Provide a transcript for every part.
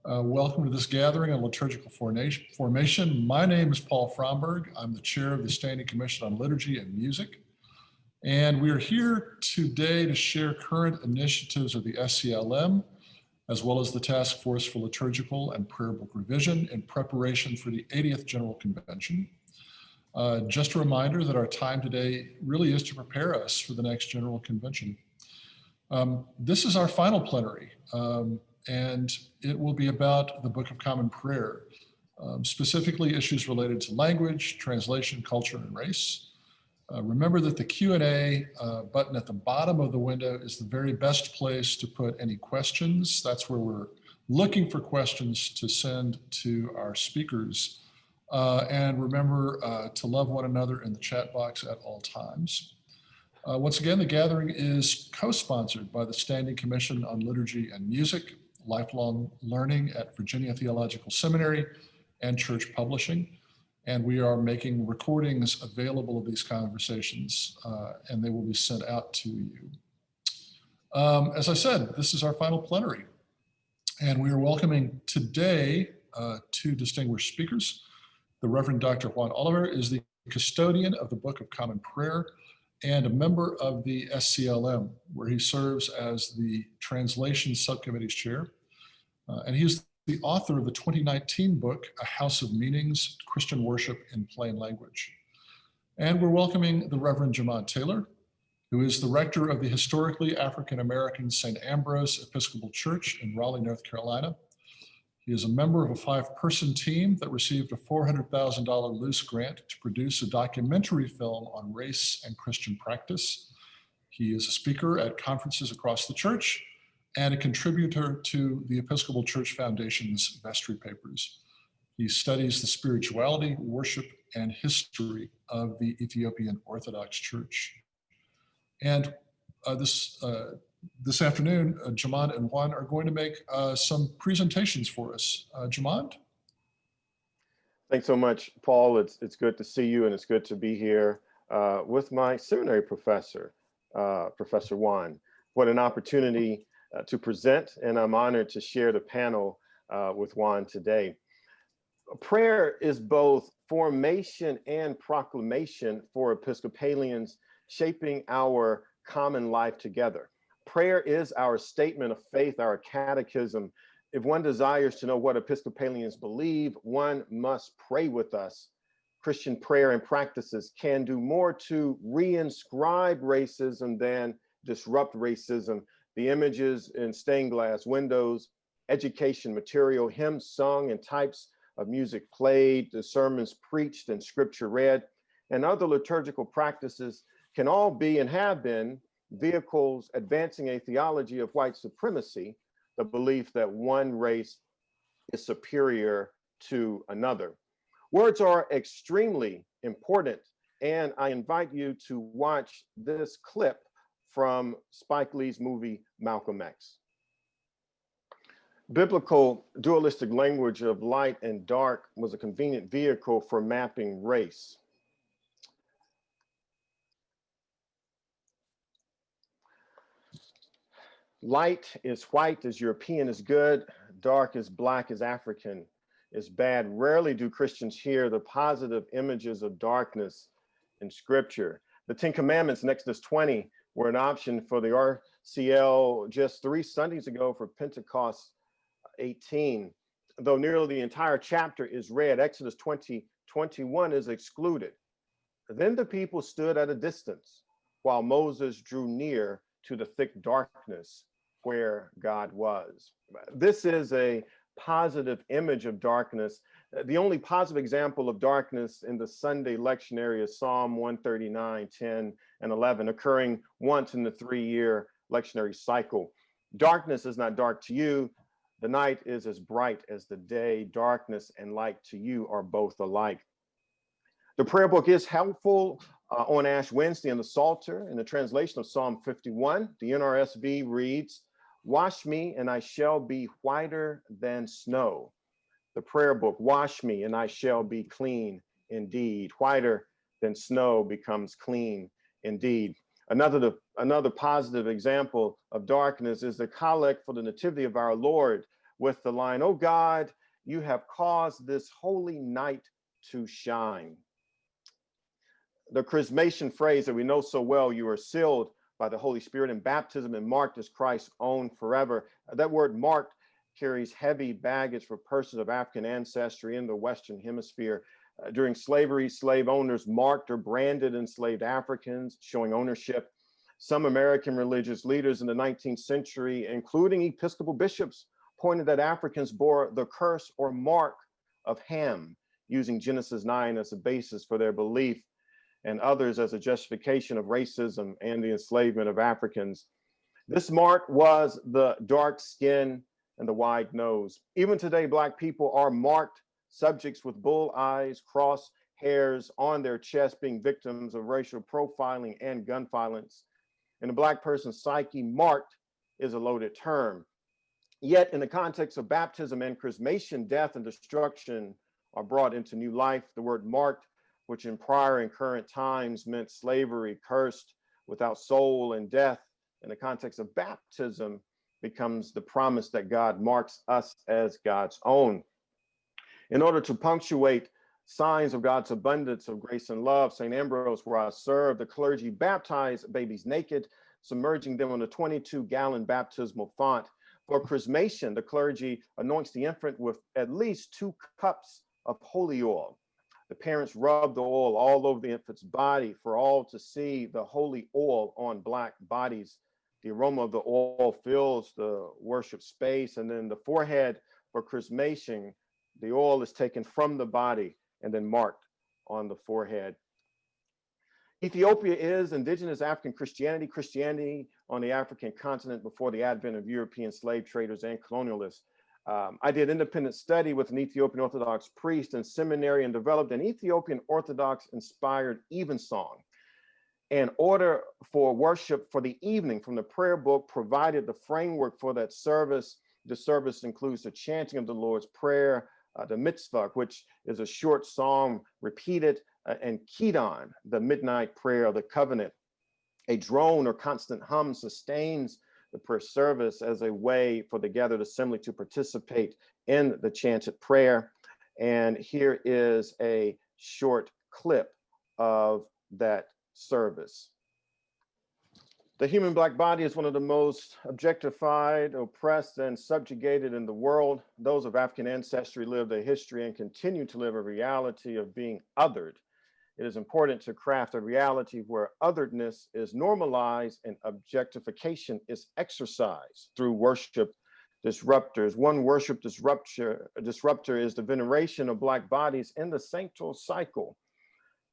Welcome to this gathering on liturgical formation. My name is Paul Fromberg. I'm the chair of the Standing Commission on Liturgy and Music. And we are here today to share current initiatives of the SCLM, as well as the Task Force for Liturgical and Prayer Book Revision in preparation for the 80th General Convention. Just a reminder that our time today really is to prepare us for the next General Convention. This is our final plenary. And it will be about the Book of Common Prayer, specifically issues related to language, translation, culture, and race. Remember that the Q&A button at the bottom of the window is the very best place to put any questions. That's where we're looking for questions to send to our speakers. And remember to love one another in the chat box at all times. Once again, the gathering is co-sponsored by the Standing Commission on Liturgy and Music, Lifelong Learning at Virginia Theological Seminary, and Church Publishing. And we are making recordings available of these conversations, and they will be sent out to you. As I said, this is our final plenary, and we are welcoming today two distinguished speakers. The Reverend Dr. Juan Oliver is the custodian of the Book of Common Prayer and a member of the SCLM, where he serves as the Translation Subcommittee's chair. And he's the author of the 2019 book, A House of Meanings, Christian Worship in Plain Language. And we're welcoming the Reverend Jamon Taylor, who is the rector of the historically African-American St. Ambrose Episcopal Church in Raleigh, North Carolina. He is a member of a 5-person team that received a $400,000 loose grant to produce a documentary film on race and Christian practice. He is a speaker at conferences across the church and a contributor to the Episcopal Church Foundation's vestry papers. He studies the spirituality, worship, and history of the Ethiopian Orthodox Church. And this afternoon, Jamon and Juan are going to make some presentations for us. Jamon? Thanks so much, Paul. It's good to see you, and it's good to be here with my seminary professor, Professor Juan. What an opportunity to present, and I'm honored to share the panel with Juan today. Prayer is both formation and proclamation for Episcopalians, shaping our common life together. Prayer is our statement of faith, our catechism. If one desires to know what Episcopalians believe, one must pray with us. Christian prayer and practices can do more to reinscribe racism than disrupt racism. The images in stained glass windows, education material, hymns sung, and types of music played, the sermons preached and scripture read, and other liturgical practices can all be and have been vehicles advancing a theology of white supremacy, the belief that one race is superior to another. Words are extremely important, and I invite you to watch this clip from Spike Lee's movie, Malcolm X. Biblical dualistic language of light and dark was a convenient vehicle for mapping race. Light is white, is European, is good. Dark is black, is African, is bad. Rarely do Christians hear the positive images of darkness in scripture. The 10 Commandments in Exodus 20 were an option for the RCL just 3 Sundays ago for Pentecost 18. Though nearly the entire chapter is read, Exodus 20:21 is excluded. Then the people stood at a distance while Moses drew near to the thick darkness where God was. This is a positive image of darkness. The only positive example of darkness in the Sunday lectionary is Psalm 139, 10, and 11, occurring once in the 3-year lectionary cycle. Darkness is not dark to you. The night is as bright as the day. Darkness and light to you are both alike. The prayer book is helpful on Ash Wednesday in the Psalter. In the translation of Psalm 51, the NRSV reads, "Wash me and I shall be whiter than snow." The prayer book, wash me and I shall be clean indeed. Whiter than snow becomes clean indeed. Another positive example of darkness is the collect for the Nativity of our Lord, with the line, "Oh God, you have caused this holy night to shine." The chrismation phrase that we know so well, "you are sealed by the Holy Spirit in baptism and marked as Christ's own forever." That word "marked" carries heavy baggage for persons of African ancestry in the Western Hemisphere. During slavery, slave owners marked or branded enslaved Africans, showing ownership. Some American religious leaders in the 19th century, including Episcopal bishops, pointed that Africans bore the curse or mark of Ham, using Genesis 9 as a basis for their belief, and others as a justification of racism and the enslavement of Africans. This mark was the dark skin and the wide nose. Even today, Black people are marked subjects with bull eyes, cross hairs on their chest, being victims of racial profiling and gun violence. In a Black person's psyche, marked is a loaded term. Yet in the context of baptism and chrismation, death and destruction are brought into new life. The word marked, which in prior and current times meant slavery, cursed, without soul, and death, in the context of baptism, becomes the promise that God marks us as God's own. In order to punctuate signs of God's abundance of grace and love, St. Ambrose, where I serve, the clergy baptize babies naked, submerging them in a 22-gallon baptismal font. For chrismation, the clergy anoints the infant with at least 2 cups of holy oil. The parents rub the oil all over the infant's body for all to see the holy oil on Black bodies. The aroma of the oil fills the worship space, and then the forehead for chrismation, the oil is taken from the body and then marked on the forehead. Ethiopia is indigenous African Christianity, Christianity on the African continent before the advent of European slave traders and colonialists. I did independent study with an Ethiopian Orthodox priest in seminary and developed an Ethiopian Orthodox inspired evensong. In order for worship for the evening from the prayer book provided the framework for that service. The service includes the chanting of the Lord's Prayer, the mitzvah, which is a short psalm repeated, and kidon, the midnight prayer of the covenant. A drone or constant hum sustains the prayer service as a way for the gathered assembly to participate in the chanted prayer. And here is a short clip of that service. The human Black body is one of the most objectified, oppressed, and subjugated in the world. Those of African ancestry lived a history and continue to live a reality of being othered. It is important to craft a reality where otheredness is normalized and objectification is exercised through worship disruptors. One worship disruptor is the veneration of Black bodies in the sanctual cycle.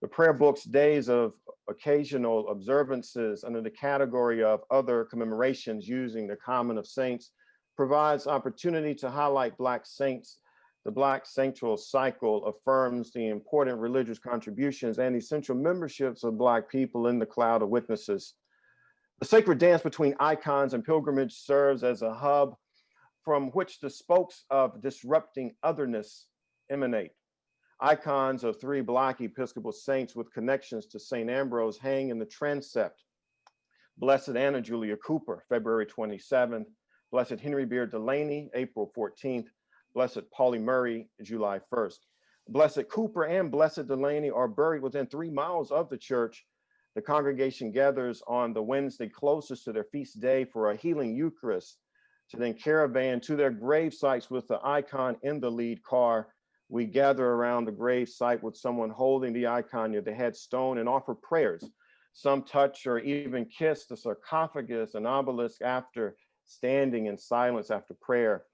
The prayer book's days of occasional observances under the category of other commemorations using the common of saints provides opportunity to highlight Black saints. The Black sanctual cycle affirms the important religious contributions and essential memberships of Black people in the cloud of witnesses. The sacred dance between icons and pilgrimage serves as a hub from which the spokes of disrupting otherness emanate. Icons of 3 Black Episcopal saints with connections to St. Ambrose hang in the transept. Blessed Anna Julia Cooper, February 27th. Blessed Henry Beard Delaney, April 14th. Blessed Pauli Murray, July 1st. Blessed Cooper and Blessed Delaney are buried within 3 miles of the church. The congregation gathers on the Wednesday closest to their feast day for a healing Eucharist, to then caravan to their grave sites with the icon in the lead car. We gather around the grave site with someone holding the icon near the headstone and offer prayers. Some touch or even kiss the sarcophagus and obelisk after standing in silence after prayer.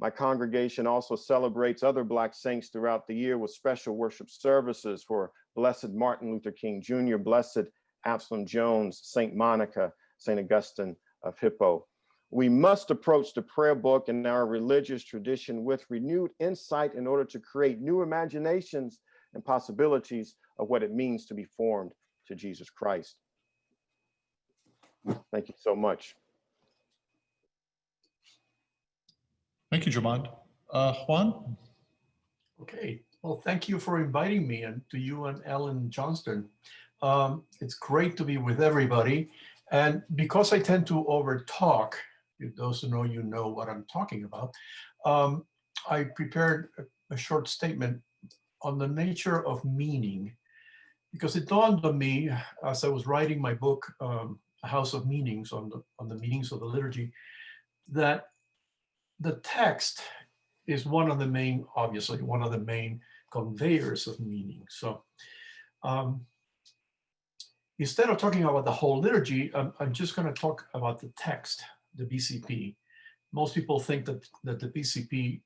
My congregation also celebrates other Black saints throughout the year with special worship services for Blessed Martin Luther King Jr., Blessed Absalom Jones, Saint Monica, Saint Augustine of Hippo. We must approach the prayer book and our religious tradition with renewed insight in order to create new imaginations and possibilities of what it means to be formed to Jesus Christ. Thank you so much. Thank you, Jamon. Juan? Okay, well, thank you for inviting me, and to you and Ellen Johnston. It's great to be with everybody. And because I tend to overtalk, those who know, you know what I'm talking about. I prepared a short statement on the nature of meaning, because it dawned on me as I was writing my book, A House of Meanings, on the meanings of the liturgy, that the text is obviously one of the main conveyors of meaning. So instead of talking about the whole liturgy, I'm just going to talk about the text, the BCP. Most people think that the BCP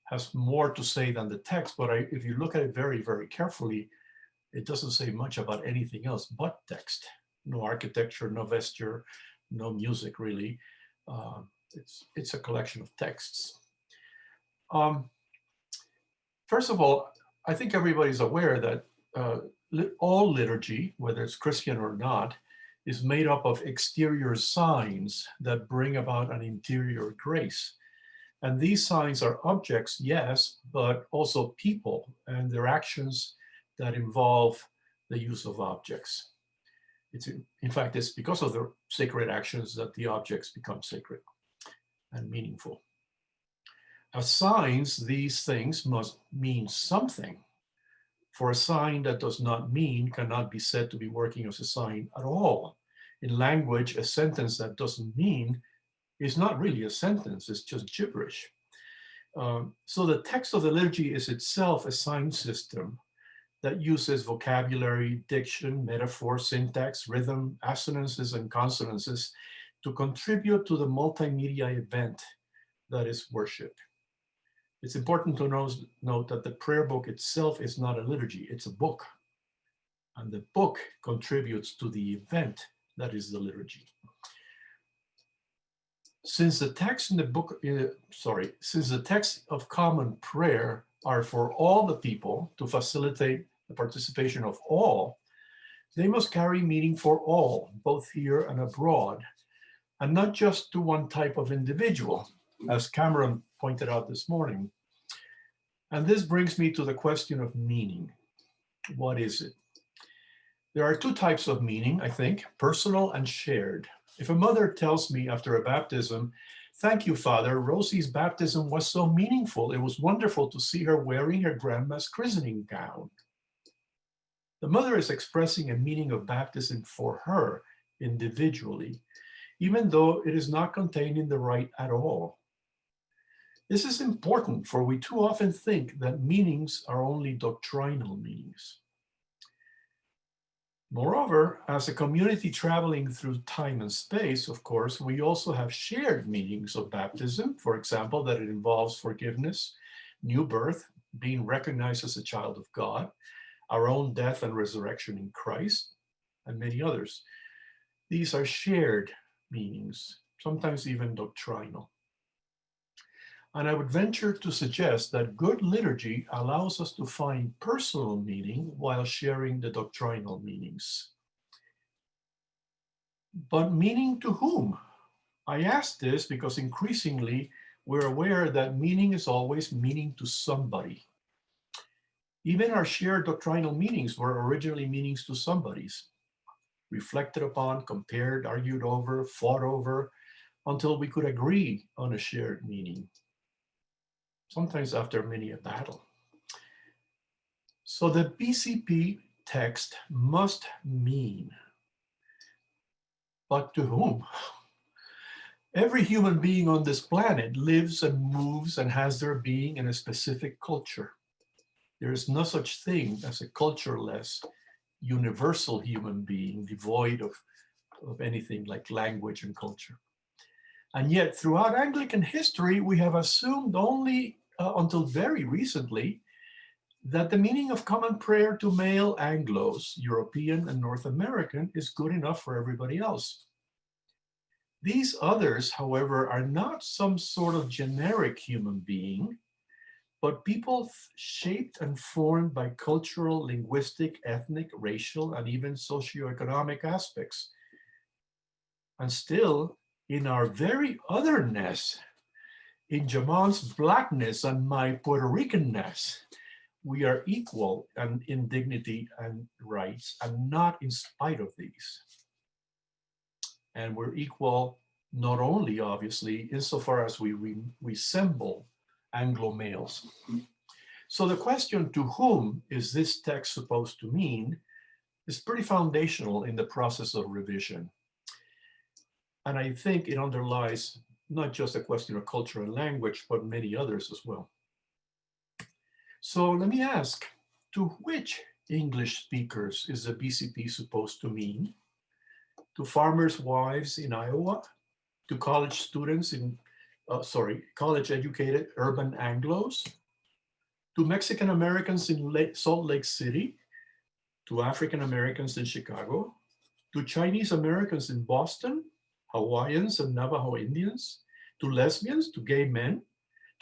has more to say than the text, but if you look at it very, very carefully, it doesn't say much about anything else but text. No architecture, no vesture, no music, really. It's a collection of texts. First of all, I think everybody's aware that all liturgy, whether it's Christian or not, is made up of exterior signs that bring about an interior grace. And these signs are objects, yes, but also people and their actions that involve the use of objects. In fact, it's because of the sacred actions that the objects become sacred and meaningful. As signs, these things must mean something. For a sign that does not mean cannot be said to be working as a sign at all. In language, a sentence that doesn't mean is not really a sentence, it's just gibberish. So the text of the liturgy is itself a sign system that uses vocabulary, diction, metaphor, syntax, rhythm, assonances, and consonances to contribute to the multimedia event that is worship. It's important to note that the prayer book itself is not a liturgy, it's a book. And the book contributes to the event that is the liturgy. Since the text in the book, since the text of common prayer are for all the people to facilitate the participation of all, they must carry meaning for all, both here and abroad, and not just to one type of individual, as Cameron pointed out this morning. And this brings me to the question of meaning. What is it? There are two types of meaning, I think, personal and shared. If a mother tells me after a baptism, "Thank you, Father, Rosie's baptism was so meaningful. It was wonderful to see her wearing her grandma's christening gown." The mother is expressing a meaning of baptism for her individually, even though it is not contained in the rite at all. This is important, for we too often think that meanings are only doctrinal meanings. Moreover, as a community traveling through time and space, of course, we also have shared meanings of baptism. For example, that it involves forgiveness, new birth, being recognized as a child of God, our own death and resurrection in Christ, and many others. These are shared meanings, sometimes even doctrinal. And I would venture to suggest that good liturgy allows us to find personal meaning while sharing the doctrinal meanings. But meaning to whom? I ask this because increasingly we're aware that meaning is always meaning to somebody. Even our shared doctrinal meanings were originally meanings to somebody's, reflected upon, compared, argued over, fought over, until we could agree on a shared meaning. Sometimes after many a battle. So the BCP text must mean, but to whom? Every human being on this planet lives and moves and has their being in a specific culture. There is no such thing as a cultureless, universal human being devoid of anything like language and culture. And yet, throughout Anglican history, we have assumed only until very recently that the meaning of common prayer to male Anglos, European and North American, is good enough for everybody else. These others, however, are not some sort of generic human being, but people shaped and formed by cultural, linguistic, ethnic, racial, and even socioeconomic aspects. And still, in our very otherness, in Jamon's Blackness and my Puerto Ricanness, we are equal and in dignity and rights, and not in spite of these. And we're equal not only, obviously, insofar as we resemble Anglo males. So the question, to whom is this text supposed to mean, is pretty foundational in the process of revision. And I think it underlies not just a question of culture and language, but many others as well. So let me ask, to which English speakers is the BCP supposed to mean? To farmers' wives in Iowa? To college students in, college-educated urban Anglos? To Mexican Americans in Salt Lake City? To African Americans in Chicago? To Chinese Americans in Boston? Hawaiians and Navajo Indians? To lesbians? To gay men?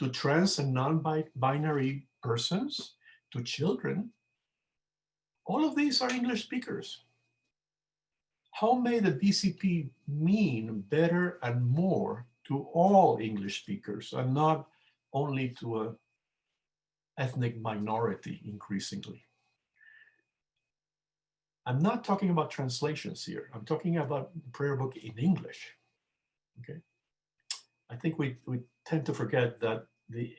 To trans and non-binary persons? To children? All of these are English speakers. How may the BCP mean better and more to all English speakers and not only to an ethnic minority increasingly? I'm not talking about translations here. I'm talking about the prayer book in English. Okay. I think we tend to forget that the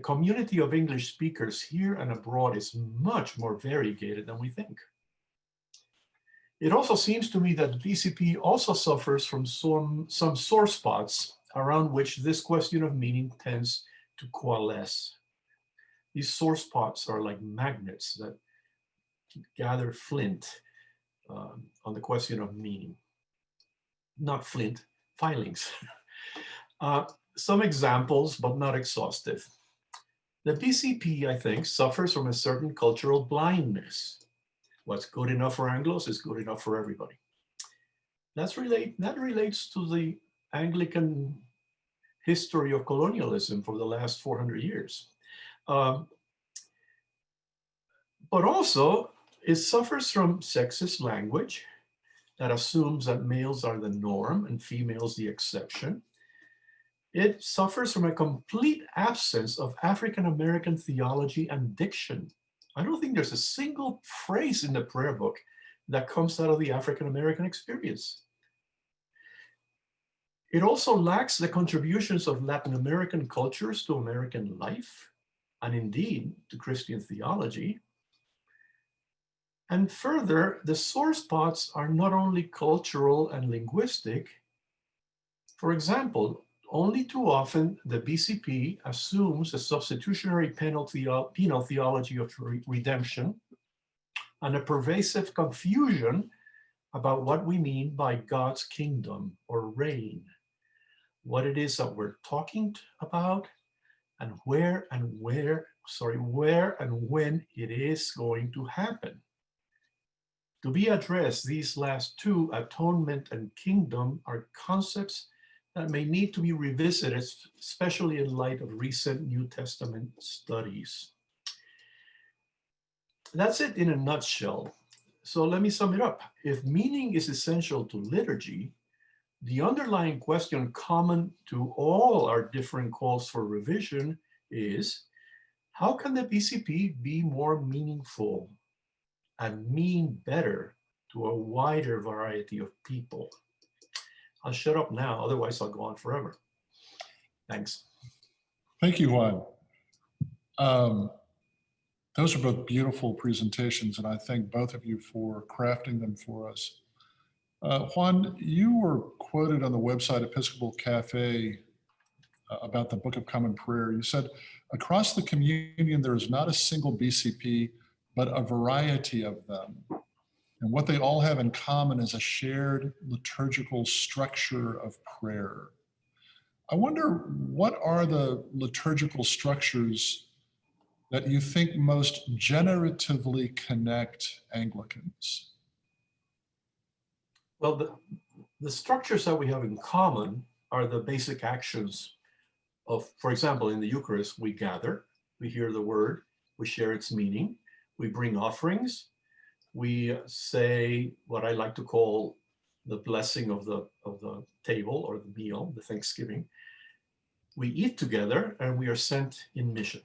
community of English speakers here and abroad is much more variegated than we think. It also seems to me that the BCP also suffers from some sore spots around which this question of meaning tends to coalesce. These sore spots are like magnets that gather flint on the question of meaning. Not flint, filings. Some examples, but not exhaustive. The BCP, I think, suffers from a certain cultural blindness. What's good enough for Anglos is good enough for everybody. That relates to the Anglican history of colonialism for the last 400 years. But also, it suffers from sexist language that assumes that males are the norm and females the exception. It suffers from a complete absence of African-American theology and diction. I don't think there's a single phrase in the prayer book that comes out of the African-American experience. It also lacks the contributions of Latin American cultures to American life, and indeed to Christian theology. And further, the sore spots are not only cultural and linguistic. For example, only too often the BCP assumes a substitutionary penal theology of redemption and a pervasive confusion about what we mean by God's kingdom or reign, what it is that we're talking about, and where and when it is going to happen. To be addressed, these last two, atonement and kingdom, are concepts that may need to be revisited, especially in light of recent New Testament studies. That's it in a nutshell. So let me sum it up. If meaning is essential to liturgy, the underlying question common to all our different calls for revision is, how can the BCP be more meaningful and mean better to a wider variety of people? I'll shut up now, otherwise I'll go on forever. Thanks. Thank you, Juan. Those are both beautiful presentations, and I thank both of you for crafting them for us. Juan, you were quoted on the website Episcopal Cafe about the Book of Common Prayer. You said, across the communion, there is not a single BCP, but a variety of them. And what they all have in common is a shared liturgical structure of prayer. I wonder, what are the liturgical structures that you think most generatively connect Anglicans? Well, the structures that we have in common are the basic actions of, for example, in the Eucharist, we gather, we hear the word, we share its meaning, we bring offerings, we say what I like to call the blessing of the table or the meal, the Thanksgiving. We eat together and we are sent in mission.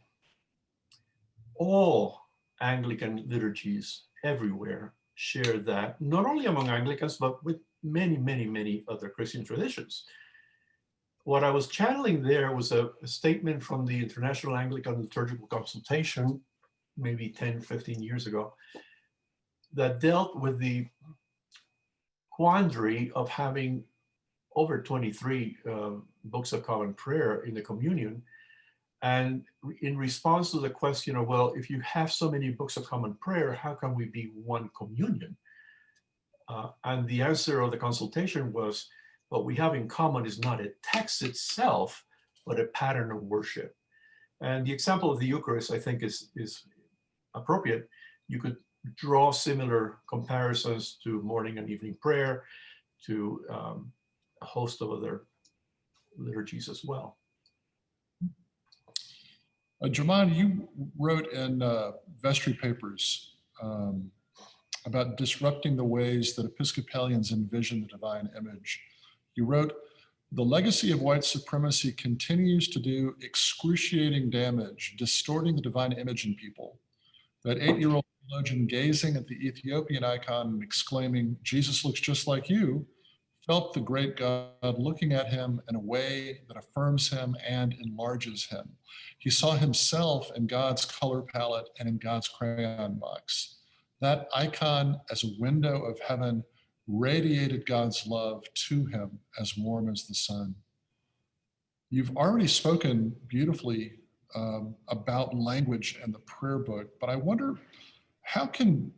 All Anglican liturgies everywhere share that, not only among Anglicans, but with many, many, many other Christian traditions. what I was channeling there was a statement from the International Anglican Liturgical Consultation, maybe 10, 15 years ago, that dealt with the quandary of having over 23 books of common prayer in the communion. And in response to the question of, well, if you have so many books of common prayer, how can we be one communion? And the answer of the consultation was, what we have in common is not a text itself, but a pattern of worship. And the example of the Eucharist, I think, is appropriate. You could draw similar comparisons to morning and evening prayer, to a host of other liturgies as well. Jamon, you wrote in vestry papers about disrupting the ways that Episcopalians envision the divine image. You wrote, "The legacy of white supremacy continues to do excruciating damage, distorting the divine image in people. That 8-year-old theologian gazing at the Ethiopian icon and exclaiming, 'Jesus looks just like you,' felt the great God looking at him in a way that affirms him and enlarges him. He saw himself in God's color palette and in God's crayon box. That icon as a window of heaven radiated God's love to him as warm as the sun." You've already spoken beautifully about language and the prayer book, but I wonder, how can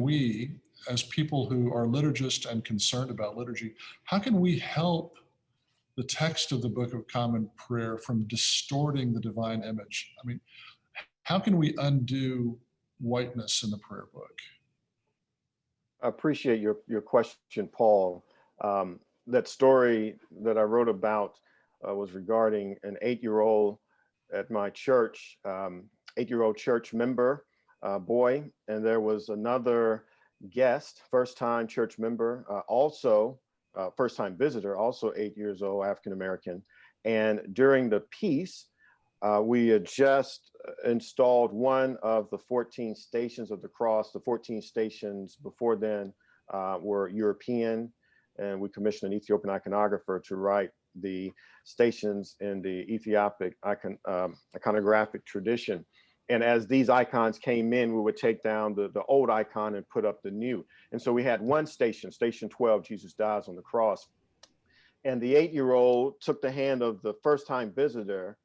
we, as people who are liturgists and concerned about liturgy, how can we help the text of the Book of Common Prayer from distorting the divine image? I mean, how can we undo whiteness in the prayer book? I appreciate your question, Paul. That story that I wrote about was regarding an 8-year-old at my church, 8-year-old church member, boy, and there was another guest, first-time church member, also first-time visitor, also 8 years old, African-American. And during the piece, we had just installed one of the 14 stations of the cross. The 14 stations before then were European, and we commissioned an Ethiopian iconographer to write the stations in the Ethiopic iconographic tradition. And as these icons came in, we would take down the old icon and put up the new. And so we had one station, station 12, Jesus dies on the cross. And the 8-year-old took the hand of the first-time visitor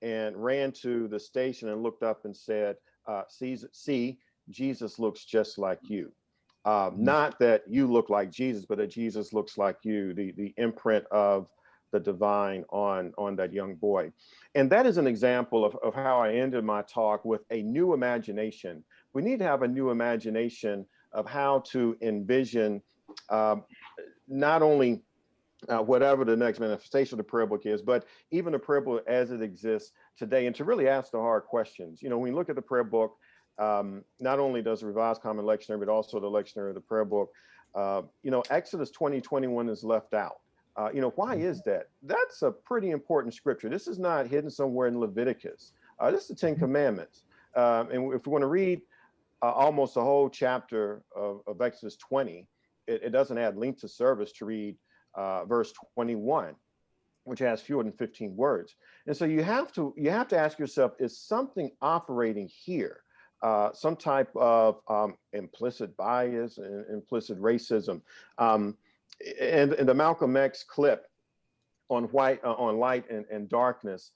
and ran to the station and looked up and said, see, Jesus looks just like you. Not that you look like Jesus, but that Jesus looks like you, the imprint of the divine on that young boy. And that is an example of how I ended my talk, with a new imagination. We need to have a new imagination of how to envision not only whatever the next manifestation of the prayer book is, but even the prayer book as it exists today, and to really ask the hard questions. You know, when you look at the prayer book, not only does the Revised Common Lectionary, but also the lectionary of the prayer book, you know, Exodus 20:21 is left out. You know, why is that? That's a pretty important scripture. This is not hidden somewhere in Leviticus. This is the 10 Commandments. And if we want to read almost the whole chapter of Exodus 20, it doesn't add length to service to read verse 21, which has fewer than 15 words. And so you have to ask yourself, is something operating here? Some type of implicit bias and implicit racism. And the Malcolm X clip on light and darkness.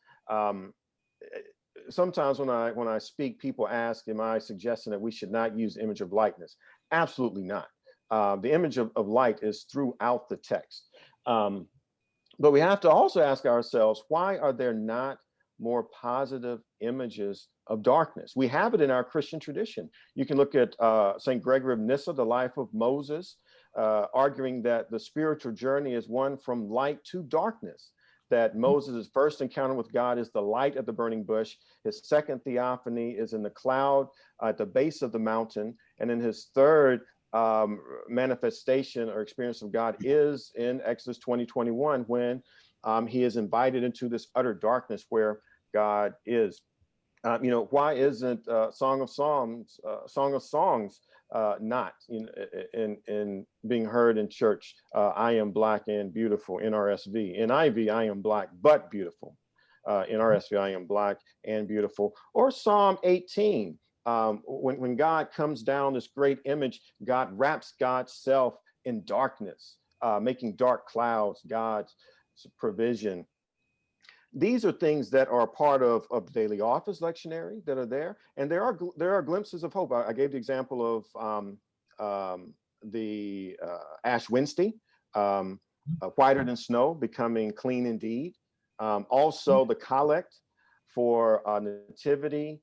Sometimes when I speak, people ask, am I suggesting that we should not use image of likeness? Absolutely not. The image of light is throughout the text. But we have to also ask ourselves, why are there not more positive images of darkness? We have it in our Christian tradition. You can look at St. Gregory of Nyssa, the life of Moses, arguing that the spiritual journey is one from light to darkness, that Moses' first encounter with God is the light at the burning bush. His second theophany is in the cloud at the base of the mountain. And then his third manifestation or experience of God is in Exodus 20:21, when he is invited into this utter darkness where God is. You know, why isn't Song of Songs not in being heard in church. I am black and beautiful, NRSV. NIV, I am black but beautiful. NRSV, I am black and beautiful. Or Psalm 18, when God comes down, this great image, God wraps God's self in darkness, making dark clouds God's provision. These are things that are part of daily office lectionary that are there, and there are glimpses of hope. I gave the example of the Ash Wednesday, whiter than snow, becoming clean indeed. Also the collect for Nativity,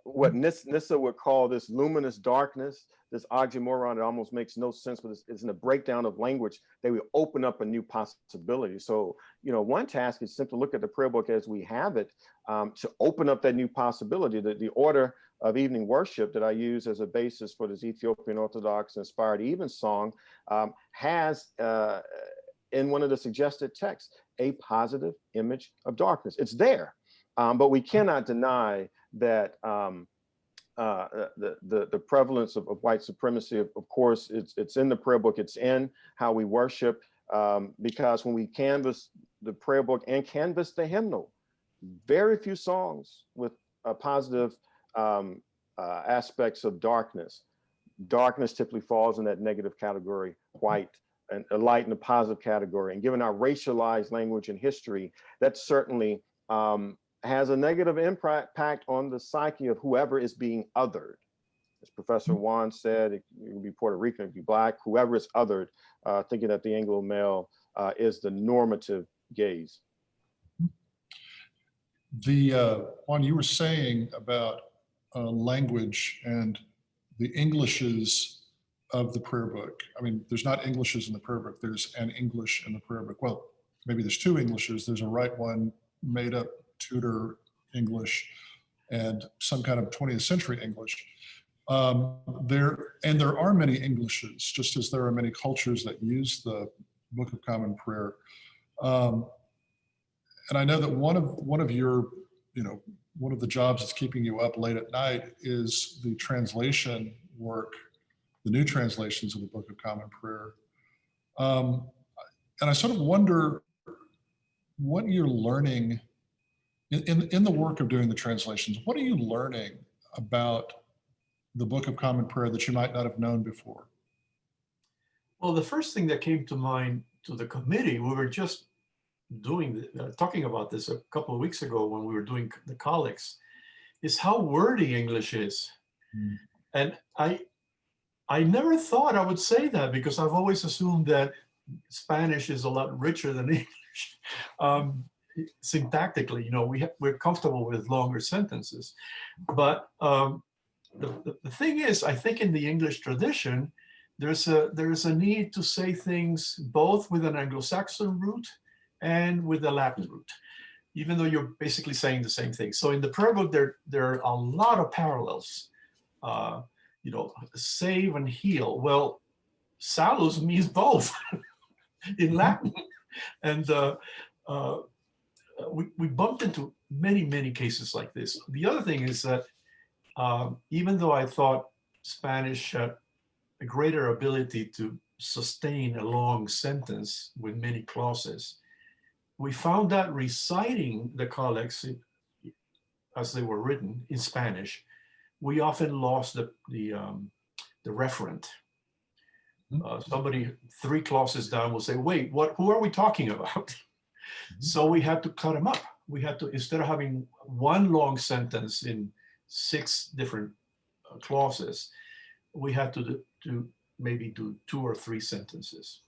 what Nissa would call this luminous darkness, this oxymoron. It almost makes no sense, but it's in the breakdown of language. They will open up a new possibility. So, one task is simply look at the prayer book as we have it, to open up that new possibility. The order of evening worship that I use as a basis for this Ethiopian Orthodox inspired evensong has, in one of the suggested texts, a positive image of darkness. It's there, but we cannot deny that the prevalence of white supremacy, of course, it's in the prayer book, it's in how we worship, because when we canvass the prayer book and canvass the hymnal, very few songs with positive aspects of darkness. Darkness typically falls in that negative category, white, and a light in the positive category. And given our racialized language and history, that certainly has a negative impact on the psyche of whoever is being othered. As Professor Juan said, it would be Puerto Rican, it would be black, whoever is othered, thinking that the Anglo male is the normative gaze. Juan, you were saying about language and the Englishes of the prayer book. I mean, there's not Englishes in the prayer book, there's an English in the prayer book. Well, maybe there's two Englishes. There's a right one, made up Tudor English, and some kind of 20th century English. There are many Englishes, just as there are many cultures that use the Book of Common Prayer. And I know that one of your, one of the jobs that's keeping you up late at night is the translation work, the new translations of the Book of Common Prayer. And I sort of wonder what you're learning in the work of doing the translations. What are you learning about the Book of Common Prayer that you might not have known before? Well, the first thing that came to mind to the committee, we were just talking about this a couple of weeks ago when we were doing the collects, is how wordy English is. And I never thought I would say that, because I've always assumed that Spanish is a lot richer than English. Syntactically, we're comfortable with longer sentences. But the thing is, I think in the English tradition, there's a need to say things both with an Anglo-Saxon root and with the Latin root, even though you're basically saying the same thing. So in the prayer book, there are a lot of parallels. Save and heal. Well, salus means both in Latin. And we bumped into many cases like this. The other thing is that even though I thought Spanish had a greater ability to sustain a long sentence with many clauses, we found that reciting the collects as they were written in Spanish, we often lost the referent. Somebody 3 clauses down will say, wait, who are we talking about? So we had to cut them up. We had to, instead of having one long sentence in 6 different clauses, we had to maybe do 2 or 3 sentences.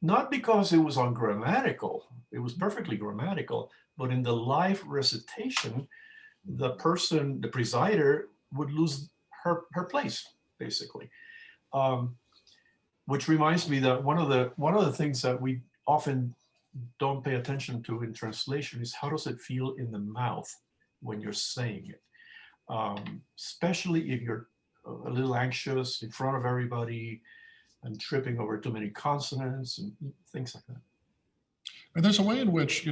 Not because it was ungrammatical, it was perfectly grammatical, but in the live recitation, the presider would lose her place, basically. Which reminds me that one of the things that we often don't pay attention to in translation is how does it feel in the mouth when you're saying it, especially if you're a little anxious in front of everybody and tripping over too many consonants and things like that. And there's a way in which,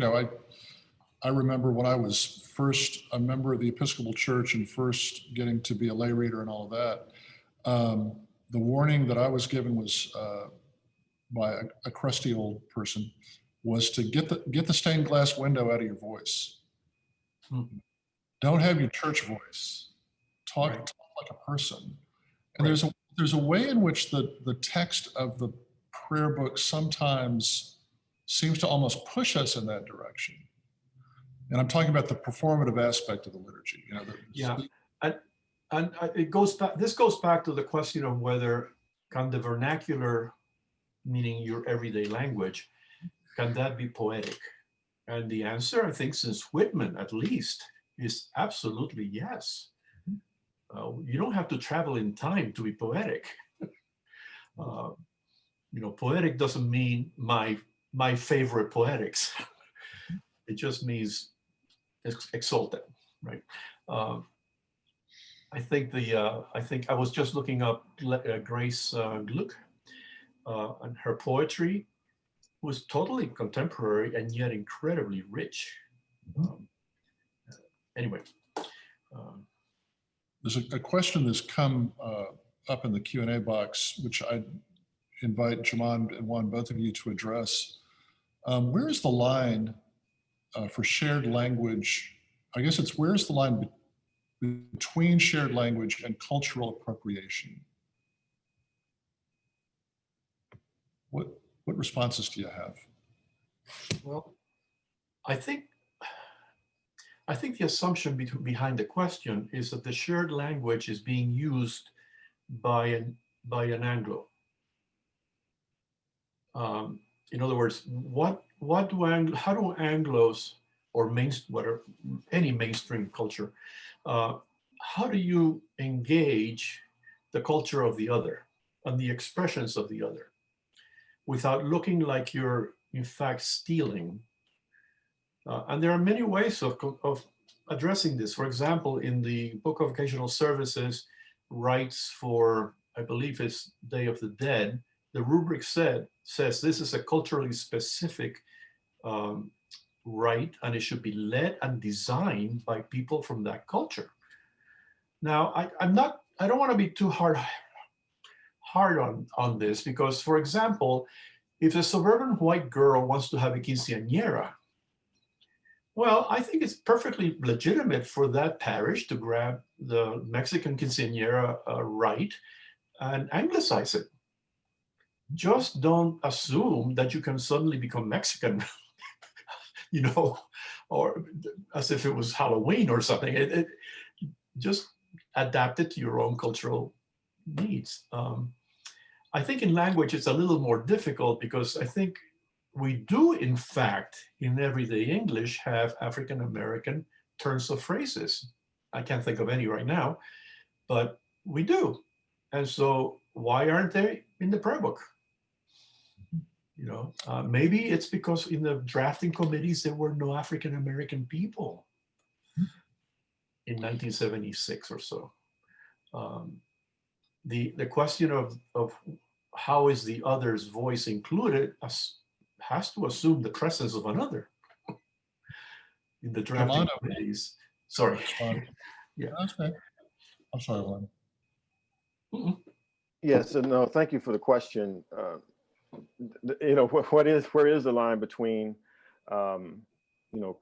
I remember when I was first a member of the Episcopal Church and first getting to be a lay reader and all of that, the warning that I was given was by a crusty old person was to get the stained glass window out of your voice. Don't have your church voice. Talk like a person. And there's a way in which the text of the prayer book sometimes seems to almost push us in that direction. And I'm talking about the performative aspect of the liturgy. And it goes back. This goes back to the question of whether can the vernacular, meaning your everyday language, can that be poetic? And the answer, I think, since Whitman at least, is absolutely yes. You don't have to travel in time to be poetic. Poetic doesn't mean my favorite poetics. It just means exalted, right? I think I was just looking up Grace Gluck, and her poetry was totally contemporary and yet incredibly rich. Anyway. There's a question that's come up in the Q&A box, which I invite Jamon and Juan, both of you, to address. Where is the line for shared language? I guess it's where's the line between shared language and cultural appropriation? What responses do you have? Well, I think the assumption behind the question is that the shared language is being used by an Anglo. In other words, how do Anglos or any mainstream culture, how do you engage the culture of the other and the expressions of the other without looking like you're in fact stealing? And there are many ways of addressing this. For example, in the Book of Occasional Services, rites for, I believe it's Day of the Dead, the rubric says this is a culturally specific rite, and it should be led and designed by people from that culture. Now, I don't want to be too hard on this, because, for example, if a suburban white girl wants to have a quinceañera, well, I think it's perfectly legitimate for that parish to grab the Mexican quinceañera rite and anglicize it. Just don't assume that you can suddenly become Mexican, or as if it was Halloween or something. Just adapt it to your own cultural needs. I think in language, it's a little more difficult, because I think we do, in fact, in everyday English, have African-American turns of phrases. I can't think of any right now, but we do. And so why aren't they in the prayer book? Maybe it's because in the drafting committees, there were no African-American people in 1976 or so. The question of how is the other's voice included has to assume the presence of another in the drafting committees. Sorry. Yeah. Okay. I'm sorry, Juan. Yes, and no, thank you for the question. Where is the line between,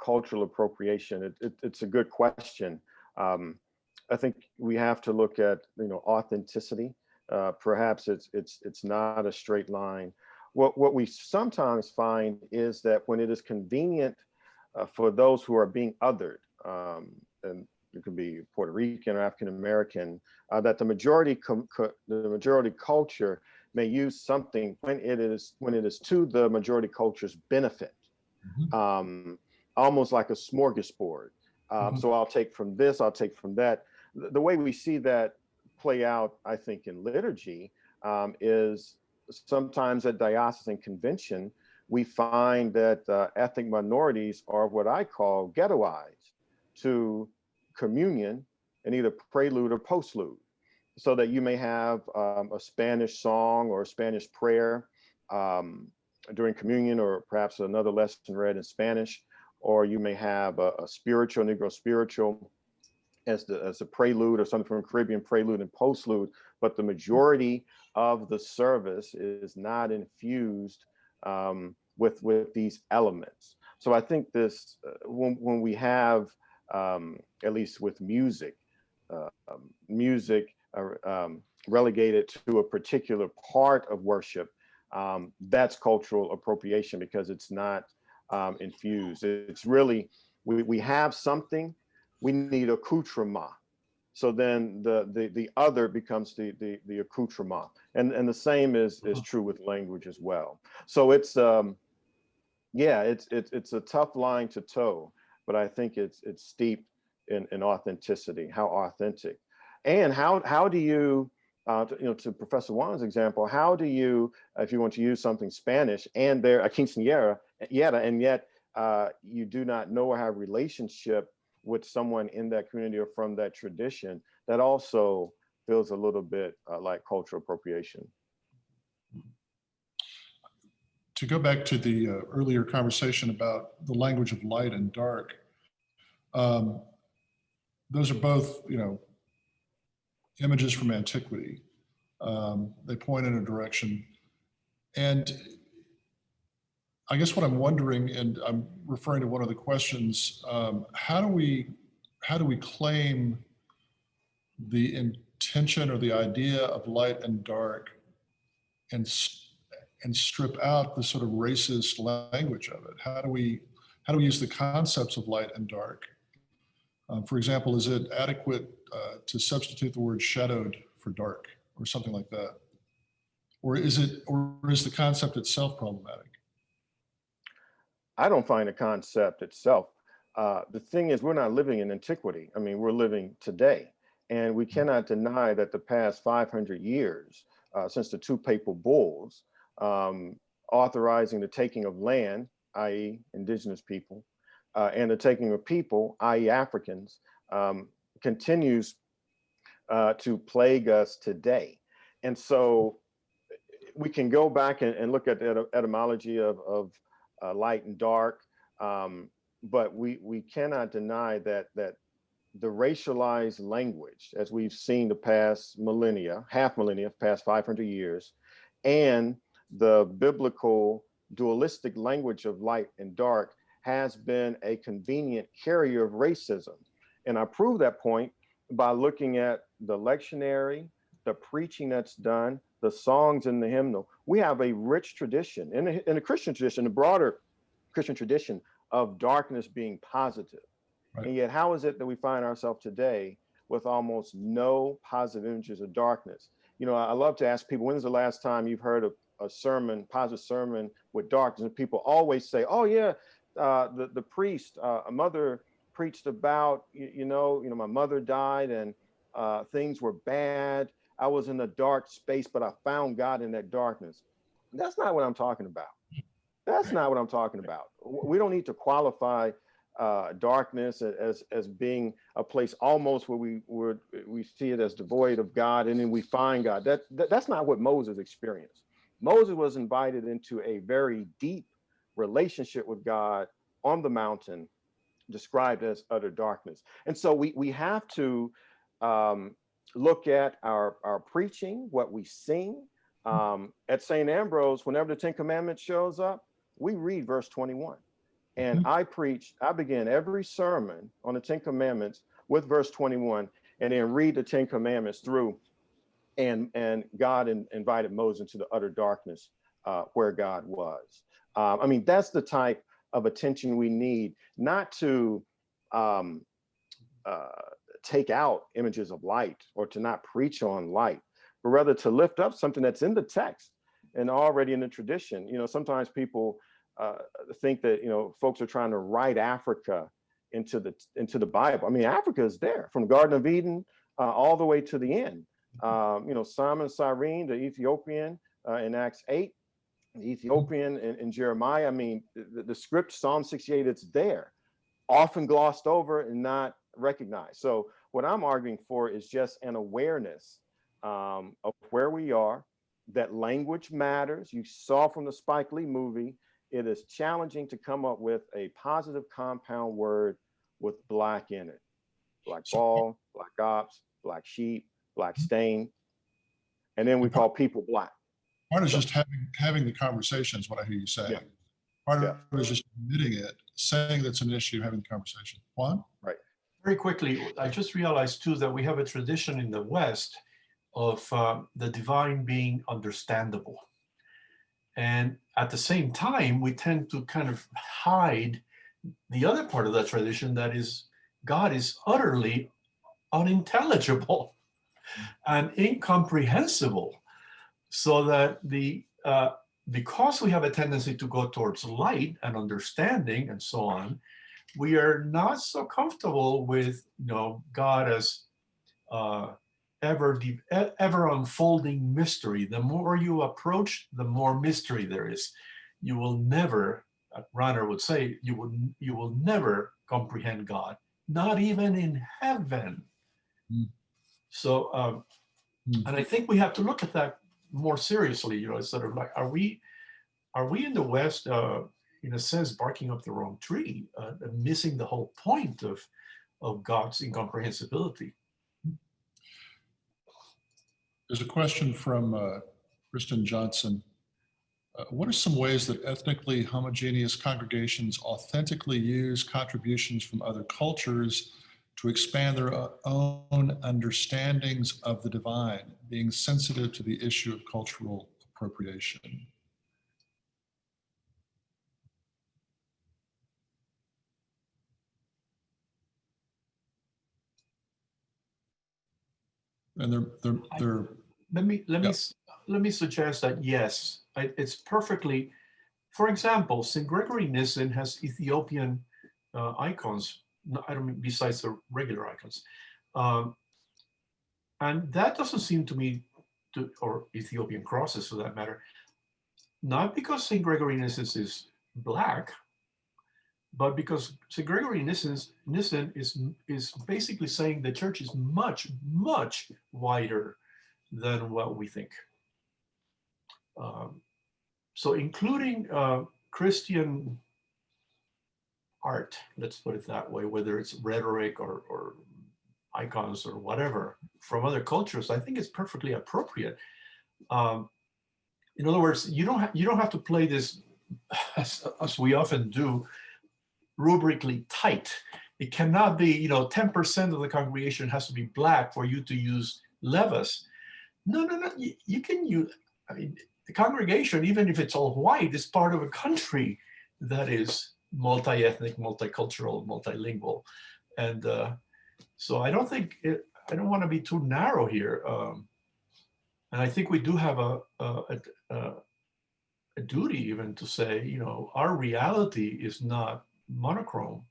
cultural appropriation? It's a good question. I think we have to look at, authenticity. Perhaps it's not a straight line. What we sometimes find is that when it is convenient for those who are being othered, and it could be Puerto Rican or African American, that the majority culture may use something when it is to the majority culture's benefit, almost like a smorgasbord. So I'll take from this, I'll take from that. The way we see that play out, I think, in liturgy is sometimes at diocesan convention, we find that ethnic minorities are what I call ghettoized to communion and either prelude or postlude, so that you may have a Spanish song or a Spanish prayer during communion, or perhaps another lesson read in Spanish, or you may have a spiritual, Negro spiritual as a prelude, or something from Caribbean prelude and postlude, but the majority of the service is not infused with these elements. So I think this, when we have, at least with music, relegated to a particular part of worship, that's cultural appropriation, because it's not infused. It's really, we have something, we need accoutrement. So then the other becomes the accoutrement, and the same is true with language as well. So it's yeah, it's a tough line to toe, but I think it's steeped in authenticity. How authentic, and how do you to Professor Juan's example, how do you, if you want to use something Spanish and they're a quinceañera, and yet you do not know or have relationship with someone in that community or from that tradition, that also feels a little bit like cultural appropriation. To go back to the earlier conversation about the language of light and dark, those are both, images from antiquity. They point in a direction. And I guess what I'm wondering, and I'm referring to one of the questions, how do we claim the intention or the idea of light and dark and strip out the sort of racist language of it? How do we use the concepts of light and dark? For example, is it adequate to substitute the word shadowed for dark or something like that? Or is the concept itself problematic? I don't find the concept itself. The thing is, we're not living in antiquity. I mean, we're living today. And we cannot deny that the past 500 years, since the two papal bulls authorizing the taking of land, i.e. indigenous people, and the taking of people, i.e. Africans, continues to plague us today. And so we can go back and look at the etymology of light and dark, but we cannot deny that the racialized language, as we've seen the past millennia, past 500 years, and the biblical dualistic language of light and dark has been a convenient carrier of racism. And I prove that point by looking at the lectionary, the preaching that's done, the songs in the hymnal. We have a rich tradition in the Christian tradition, the broader Christian tradition, of darkness being positive. Right. And yet, how is it that we find ourselves today with almost no positive images of darkness? I love to ask people, when's the last time you've heard a sermon, positive sermon with darkness? And people always say, oh yeah, the priest, a mother preached about, my mother died and things were bad. I was in a dark space, but I found God in that darkness. That's not what I'm talking about. That's not what I'm talking about. We don't need to qualify darkness as being a place almost where we see it as devoid of God, and then we find God. That's not what Moses experienced. Moses was invited into a very deep relationship with God on the mountain, described as utter darkness. And so we have to look at our preaching, what we sing. At St. Ambrose, whenever the Ten Commandments shows up, we read verse 21. And I begin every sermon on the Ten Commandments with verse 21, and then read the Ten Commandments through. And God invited Moses into the utter darkness where God was. That's the type of attention we need, not to take out images of light or to not preach on light, but rather to lift up something that's in the text and already in the tradition. Sometimes people think that folks are trying to write Africa into the Bible. Africa is there from Garden of Eden all the way to the end. Simon Cyrene, the Ethiopian, in Acts 8, the Ethiopian in Jeremiah. The script, Psalm 68, it's there, often glossed over and not recognized. So what I'm arguing for is just an awareness of where we are, that language matters. You saw from the Spike Lee movie, it is challenging to come up with a positive compound word with black in it. Black ball, black ops, black sheep, black stain. And then we call people black. Part is just having the conversation is what I hear you say. Yeah. Part of it is just admitting it, saying that's an issue, having the conversation. Juan? Right. Very quickly, I just realized too that we have a tradition in the West of the divine being understandable. And at the same time, we tend to kind of hide the other part of that tradition, that is, God is utterly unintelligible and incomprehensible. So that because we have a tendency to go towards light and understanding and so on, we are not so comfortable with, God as ever unfolding mystery. The more you approach, the more mystery there is. You will never, Ranner would say, you will never comprehend God, not even in heaven. Mm. So, and I think we have to look at that more seriously. It's sort of like, are we in the West, in a sense, barking up the wrong tree, missing the whole point of God's incomprehensibility? There's a question from Kristen Johnson. What are some ways that ethnically homogeneous congregations authentically use contributions from other cultures to expand their own understandings of the divine, being sensitive to the issue of cultural appropriation? And they're let me suggest that yes, it's perfectly. For example, St. Gregory Nyssen has Ethiopian icons. I don't mean besides the regular icons, and that doesn't seem to me or Ethiopian crosses for that matter. Not because St. Gregory Nyssen is black, but because St. Gregory Nyssen is basically saying the church is much, much wider than what we think. So including Christian art, let's put it that way, whether it's rhetoric or icons or whatever from other cultures, I think it's perfectly appropriate. In other words, you don't have to play this as we often do, rubrically tight. It cannot be, 10% of the congregation has to be black for you to use levas. No. You can use, the congregation, even if it's all white, is part of a country that is multi-ethnic, multicultural, multilingual. And so I don't want to be too narrow here. And I think we do have a duty even to say, our reality is not monochrome.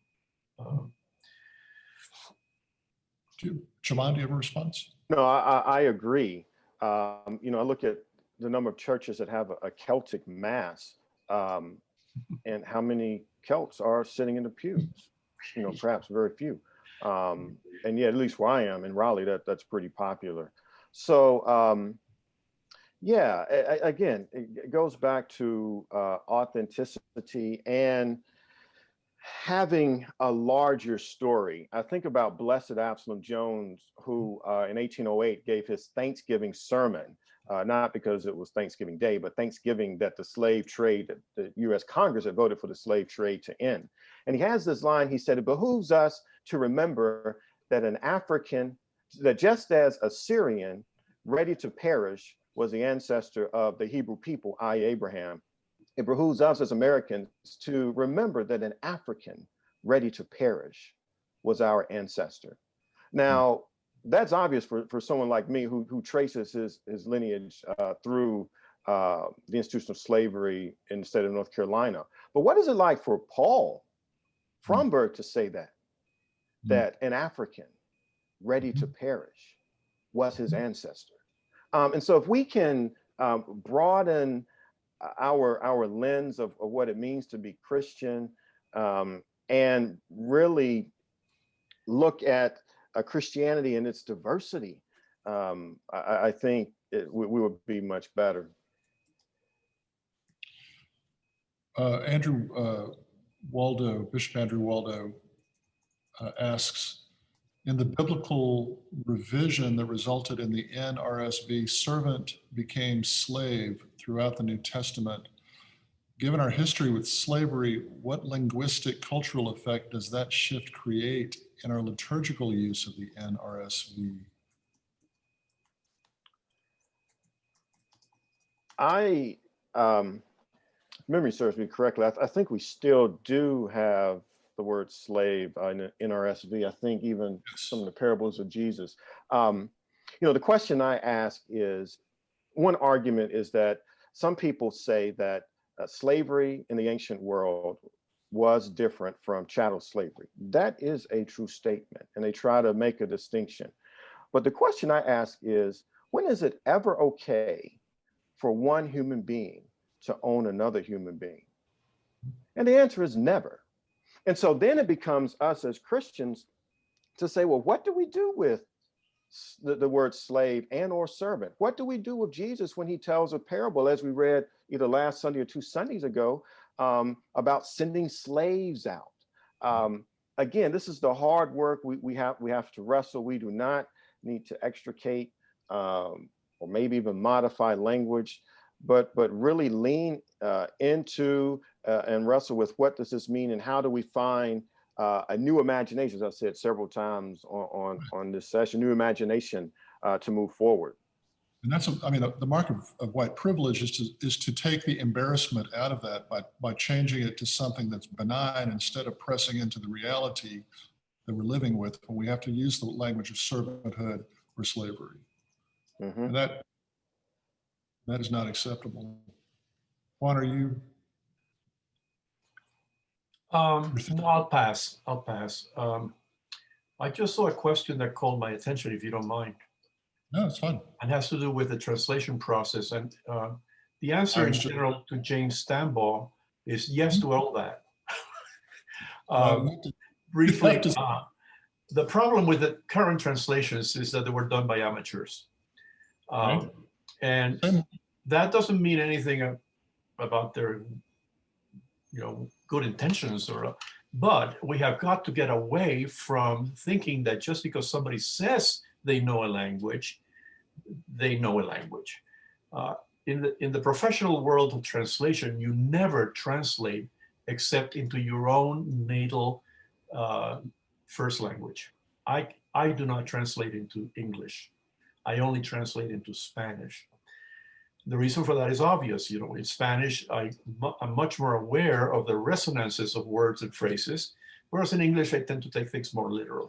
Jamon, do you have a response? No, I agree. I look at the number of churches that have a Celtic mass, and how many Celts are sitting in the pews. Perhaps very few. And yeah, at least where I am in Raleigh, that's pretty popular. So again, it goes back to authenticity and having a larger story. I think about Blessed Absalom Jones, who in 1808 gave his Thanksgiving sermon, not because it was Thanksgiving Day, but Thanksgiving that the slave trade, the US Congress had voted for the slave trade to end. And he has this line, he said, it behooves us to remember that that just as a Syrian ready to perish was the ancestor of the Hebrew people, i.e. Abraham, it behooves us as Americans to remember that an African ready to perish was our ancestor. Now, that's obvious for someone like me who traces his lineage through the institution of slavery in the state of North Carolina. But what is it like for Paul Fromberg to say that an African ready to perish was his ancestor? And so if we can broaden our lens of what it means to be Christian, and really look at Christianity and its diversity, I think we would be much better. Andrew Waldo, Bishop Andrew Waldo asks, in the biblical revision that resulted in the NRSV, servant became slave throughout the New Testament. Given our history with slavery, what linguistic cultural effect does that shift create in our liturgical use of the NRSV? If memory serves me correctly, I think we still do have the word slave in NRSV. I think even some of the parables of Jesus. The question I ask is, one argument is that some people say that slavery in the ancient world was different from chattel slavery. That is a true statement, and they try to make a distinction. But the question I ask is, when is it ever okay for one human being to own another human being? And the answer is never. And so then it becomes us as Christians to say, well, what do we do with the word slave and or servant? What do we do with Jesus when he tells a parable, as we read either last Sunday or 2 Sundays ago, about sending slaves out? Again, this is the hard work we have to wrestle. We do not need to extricate or maybe even modify language, but really lean into and wrestle with what does this mean and how do we find a new imagination, as I've said several times on this session, new imagination to move forward. And that's, the mark of white privilege is to take the embarrassment out of that by changing it to something that's benign instead of pressing into the reality that we're living with when we have to use the language of servanthood or slavery. Mm-hmm. And that is not acceptable. Juan, are you? No, I'll pass. I just saw a question that called my attention, if you don't mind. No, it's fine. And has to do with the translation process. And the answer in general to James Stambaugh is yes to all that. Briefly, the problem with the current translations is that they were done by amateurs. Right. And that doesn't mean anything about their good intentions, but we have got to get away from thinking that just because somebody says they know a language, they know a language. In the professional world of translation, you never translate except into your own natal first language. I do not translate into English. I only translate into Spanish. The reason for that is obvious. In Spanish, I'm much more aware of the resonances of words and phrases, whereas in English, I tend to take things more literally,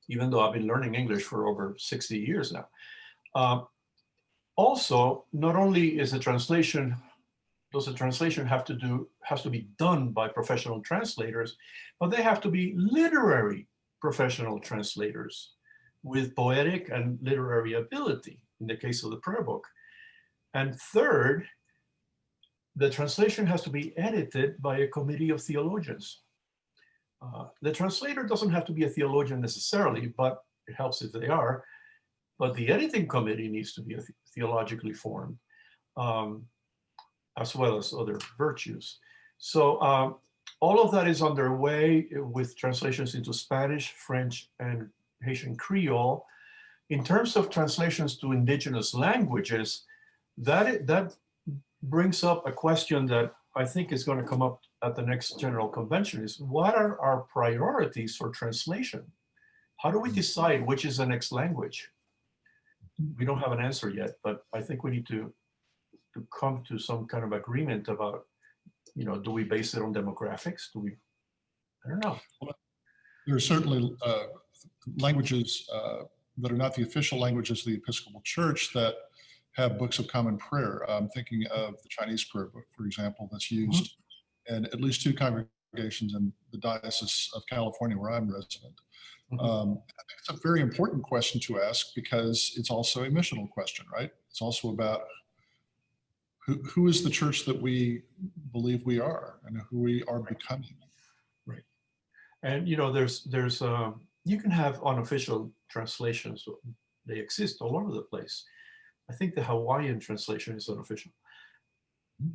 even though I've been learning English for over 60 years now. Also, not only is the translation has to be done by professional translators, but they have to be literary professional translators with poetic and literary ability, in the case of the prayer book. And third, the translation has to be edited by a committee of theologians. The translator doesn't have to be a theologian necessarily, but it helps if they are. But the editing committee needs to be theologically formed, as well as other virtues. So all of that is underway with translations into Spanish, French, and Haitian Creole. In terms of translations to indigenous languages, that brings up a question that I think is going to come up at the next General Convention, is what are our priorities for translation? How do we decide which is the next language? We don't have an answer yet, but I think we need to come to some kind of agreement about, do we base it on demographics? I don't know. Well, there are certainly languages that are not the official languages of the Episcopal Church that have books of common prayer. I'm thinking of the Chinese prayer book, for example, that's used in at least 2 congregations in the Diocese of California, where I'm resident. I think it's a very important question to ask because it's also a missional question, right? It's also about who is the church that we believe we are and who we are becoming. Right. And there's you can have unofficial translations. They exist all over the place. I think the Hawaiian translation is unofficial.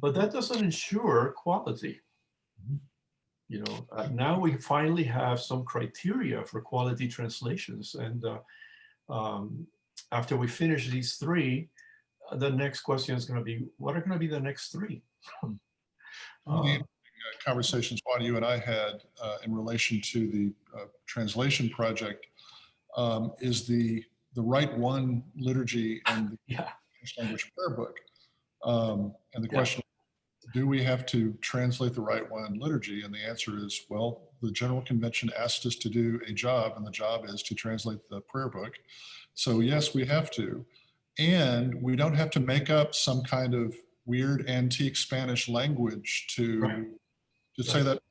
but that doesn't ensure quality. Mhm. You know, now we finally have some criteria for quality translations, and after we finish these three, the next question is going to be, what are going to be the next three? One of the conversations, Juan, you and I had in relation to the translation project is the Right One liturgy and the Yeah, English language prayer book. And the yeah, question, do we have to translate the Right One liturgy? And the answer is, well, the General Convention asked us to do a job, and the job is to translate the prayer book. So yes, we have to. And we don't have to make up some kind of weird antique Spanish language right, to say right. that.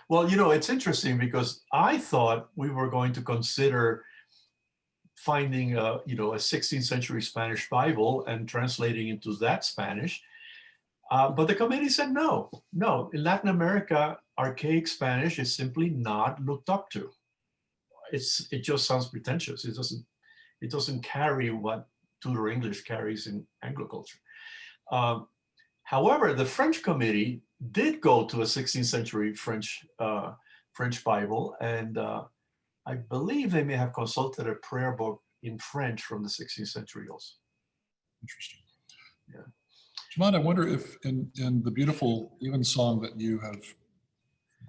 Well, you know, it's interesting because I thought we were going to consider finding a, you know, a 16th century Spanish Bible and translating into that Spanish. But the committee said no, no. In Latin America, archaic Spanish is simply not looked up to. It just sounds pretentious. It doesn't carry what Tudor English carries in Anglo culture. However, the French committee did go to a 16th century French Bible, and I believe they may have consulted a prayer book in French from the 16th century also. Interesting. Yeah. Jamon, I wonder if in the beautiful evensong that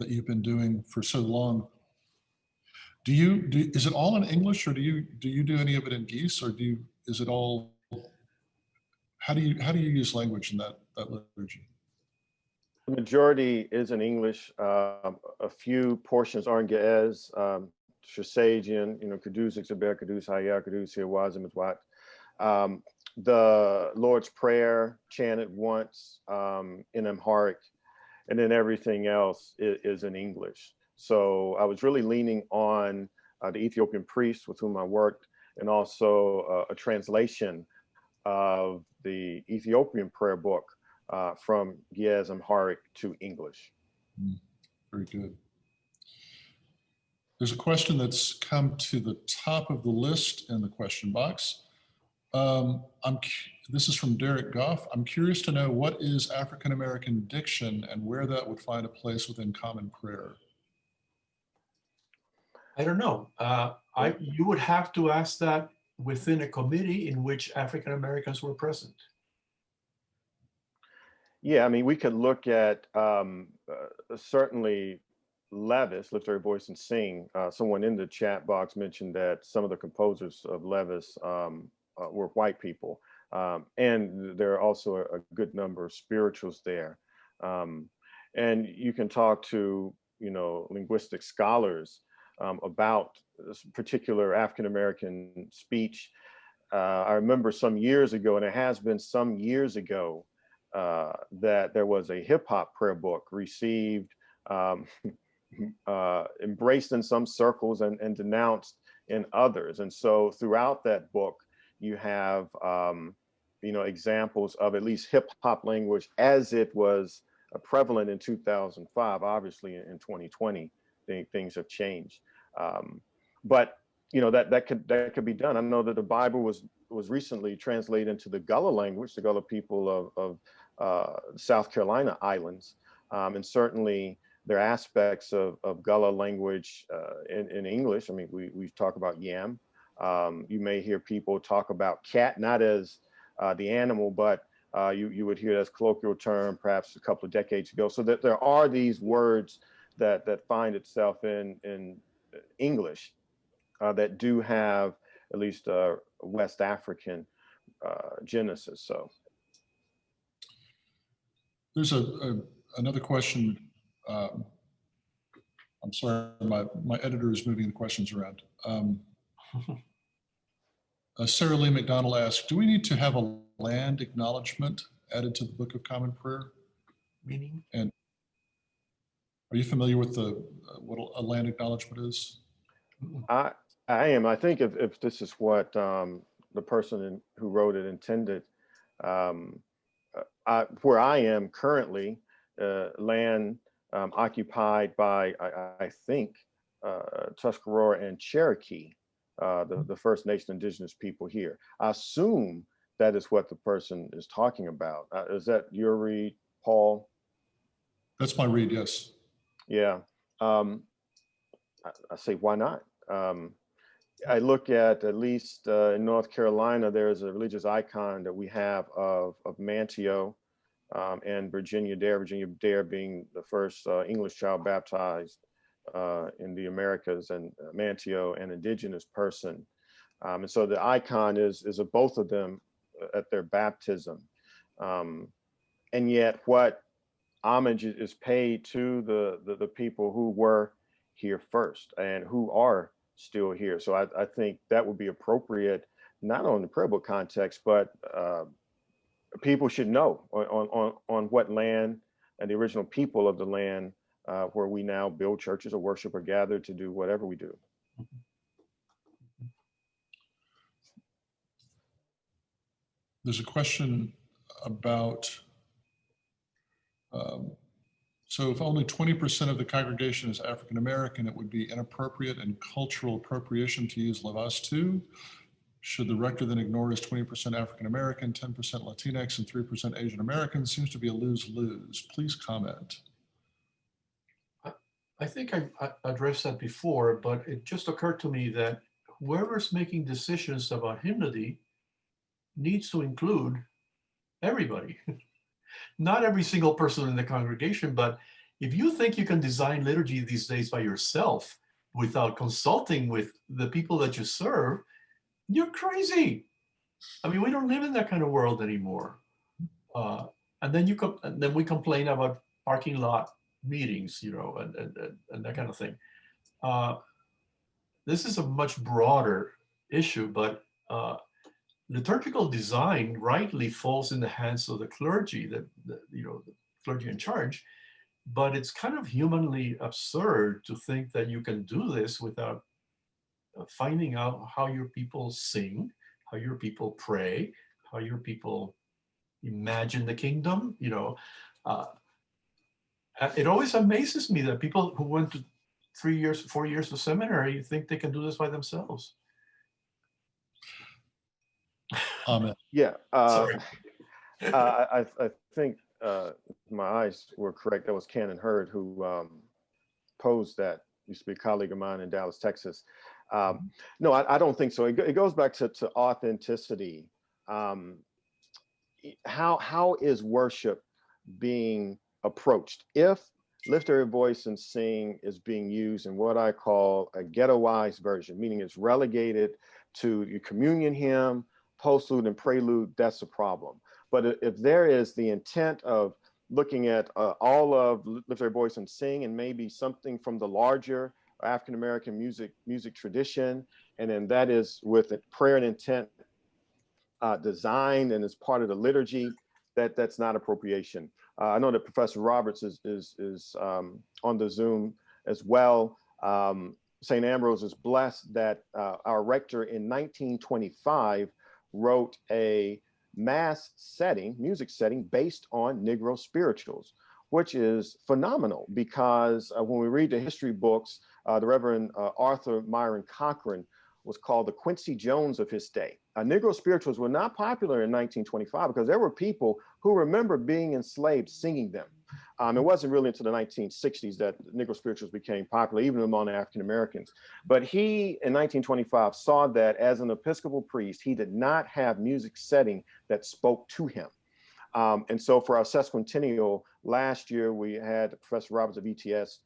you've been doing for so long, is it all in English, or do you do any of it in Geese, or is it all, how do you use language in that liturgy? The majority is in English. A few portions are in Ge'ez, Trisagian, you know, Kudus, Ixaber, Kudus, Hayah, Kudus, Hiawazim, Wat. The Lord's Prayer chanted once in Amharic, and then everything else is in English. So I was really leaning on the Ethiopian priest with whom I worked, and also a translation of the Ethiopian prayer book from Ge'ez Amharic to English. Very good. There's a question that's come to the top of the list in the question box. This is from Derek Goff. I'm curious to know, what is African American diction and where that would find a place within common prayer? I don't know. You would have to ask that within a committee in which African Americans were present. Yeah, I mean, we could look at certainly Levis, Lift Every Voice and Sing. Someone in the chat box mentioned that some of the composers of Levis were white people. And there are also a good number of spirituals there. And you can talk to, you know, linguistic scholars about this particular African-American speech. I remember some years ago, and it has been some years ago, that there was a hip hop prayer book received, embraced in some circles and denounced in others. And so throughout that book, you have, you know, examples of at least hip hop language as it was prevalent in 2005. Obviously in 2020, things have changed. But you know, that could be done. I know that the Bible was recently translated into the Gullah language, the Gullah people of South Carolina islands, and certainly there are aspects of Gullah language in English. I mean, we talk about yam. You may hear people talk about cat, not as the animal, but you would hear it as a colloquial term perhaps a couple of decades ago. So that there are these words that find itself in English that do have at least West African genesis. So There's another question. I'm sorry, my editor is moving the questions around. Sarah Lee McDonald asked, do we need to have a land acknowledgement added to the Book of Common Prayer? Meaning? And are you familiar with what a land acknowledgement is? I am. I think if this is what the person who wrote it intended, where I am currently, land occupied by, I think, Tuscarora and Cherokee, the First Nation indigenous people here. I assume that is what the person is talking about. Is that your read, Paul? That's my read, yes. Yeah. I say, why not? I look at least in North Carolina, there's a religious icon that we have of Manteo and Virginia Dare being the first English child baptized in the Americas, and Manteo, an indigenous person. And so the icon is of both of them at their baptism. And yet what homage is paid to the people who were here first and who are still here. So I think that would be appropriate, not on the prayer book context, but people should know on what land and the original people of the land where we now build churches or worship or gather to do whatever we do. There's a question about, so if only 20% of the congregation is African American, it would be inappropriate and cultural appropriation to use La Vasse too. Should the rector then ignore his 20% African American, 10% Latinx, and 3% Asian American? Seems to be a lose-lose. Please comment. I think I addressed that before, but it just occurred to me that whoever's making decisions about hymnody needs to include everybody. Not every single person in the congregation, but if you think you can design liturgy these days by yourself without consulting with the people that you serve, you're crazy. I mean, we don't live in that kind of world anymore. And then we complain about parking lot meetings, you know, and that kind of thing. This is a much broader issue, but liturgical design rightly falls in the hands of the clergy, the clergy in charge. But it's kind of humanly absurd to think that you can do this without finding out how your people sing, how your people pray, how your people imagine the kingdom. You know, it always amazes me that people who went to 3 years, 4 years of seminary think they can do this by themselves. Amen. Yeah, Sorry. I think my eyes were correct. That was Canon Hurd who posed that. Used to be a colleague of mine in Dallas, Texas. No, I don't think so. It goes back to authenticity. How is worship being approached? If lift every voice and sing is being used in what I call a ghettoized version, meaning it's relegated to your communion hymn, postlude, and prelude, that's a problem. But if there is the intent of looking at all of lift every voice and sing, and maybe something from the larger African American music tradition, and then that is with prayer and intent designed and as part of the liturgy, that's not appropriation. I know that Professor Roberts is on the Zoom as well. St. Ambrose is blessed that our rector in 1925 wrote a mass setting, music setting, based on Negro spirituals, which is phenomenal because when we read the history books, the Reverend Arthur Myron Cochran was called the Quincy Jones of his day. Negro spirituals were not popular in 1925 because there were people who remember being enslaved singing them. It wasn't really until the 1960s that Negro spirituals became popular, even among African Americans. But he, in 1925, saw that as an Episcopal priest, he did not have music setting that spoke to him. And so for our sesquicentennial last year, we had Professor Roberts of ETS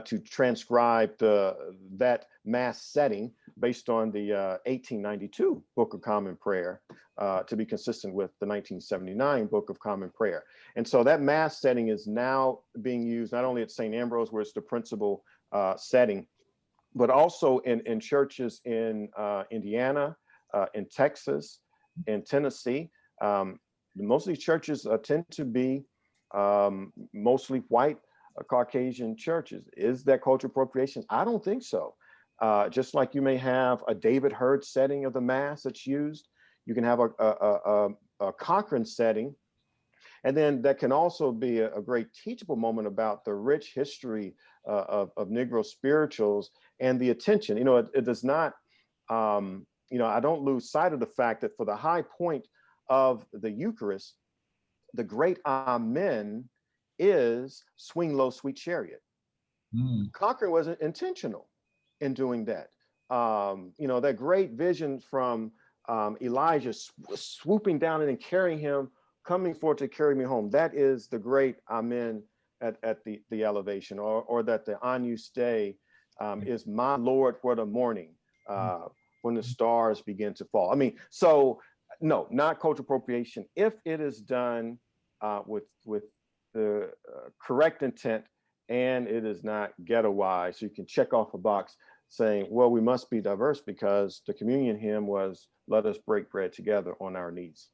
to transcribe that mass setting based on the 1892 Book of Common Prayer to be consistent with the 1979 Book of Common Prayer. And so that mass setting is now being used not only at St. Ambrose, where it's the principal setting, but also in churches in Indiana, in Texas, in Tennessee. Most of these churches tend to be mostly white, Caucasian churches. Is that cultural appropriation? I don't think so. Just like you may have a David Hurd setting of the Mass that's used, you can have a Cochran setting. And then that can also be a great teachable moment about the rich history of Negro spirituals and the attention. You know, it does not I don't lose sight of the fact that for the high point of the Eucharist, the great Amen is swing low, sweet chariot. Conquering wasn't intentional in doing that. That great vision from Elijah swooping down and carrying him, coming forth to carry me home. That is the great Amen at the elevation, or that the Agnus Dei is my Lord for the morning when the stars begin to fall. I mean, so no, not cultural appropriation. If it is done with the correct intent, and it is not ghettoized, so you can check off a box saying, well, we must be diverse because the communion hymn was, let us break bread together on our knees.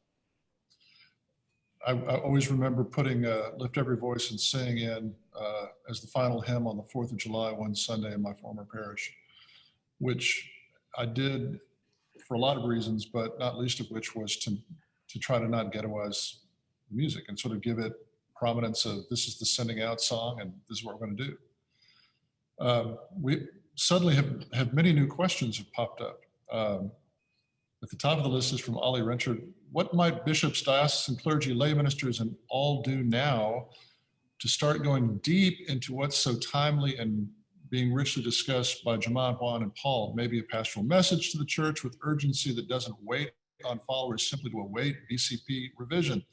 I always remember putting Lift Every Voice and Sing in as the final hymn on the 4th of July one Sunday in my former parish, which I did for a lot of reasons, but not least of which was to try to not ghettoize music and sort of give it prominence of, this is the sending out song and this is what we're going to do. We suddenly have many new questions have popped up. At the top of the list is from Ollie Renchard. What might bishops, diocesan clergy, lay ministers, and all do now to start going deep into what's so timely and being richly discussed by Jamon, Juan, and Paul? Maybe a pastoral message to the church with urgency that doesn't wait on followers simply to await BCP revision.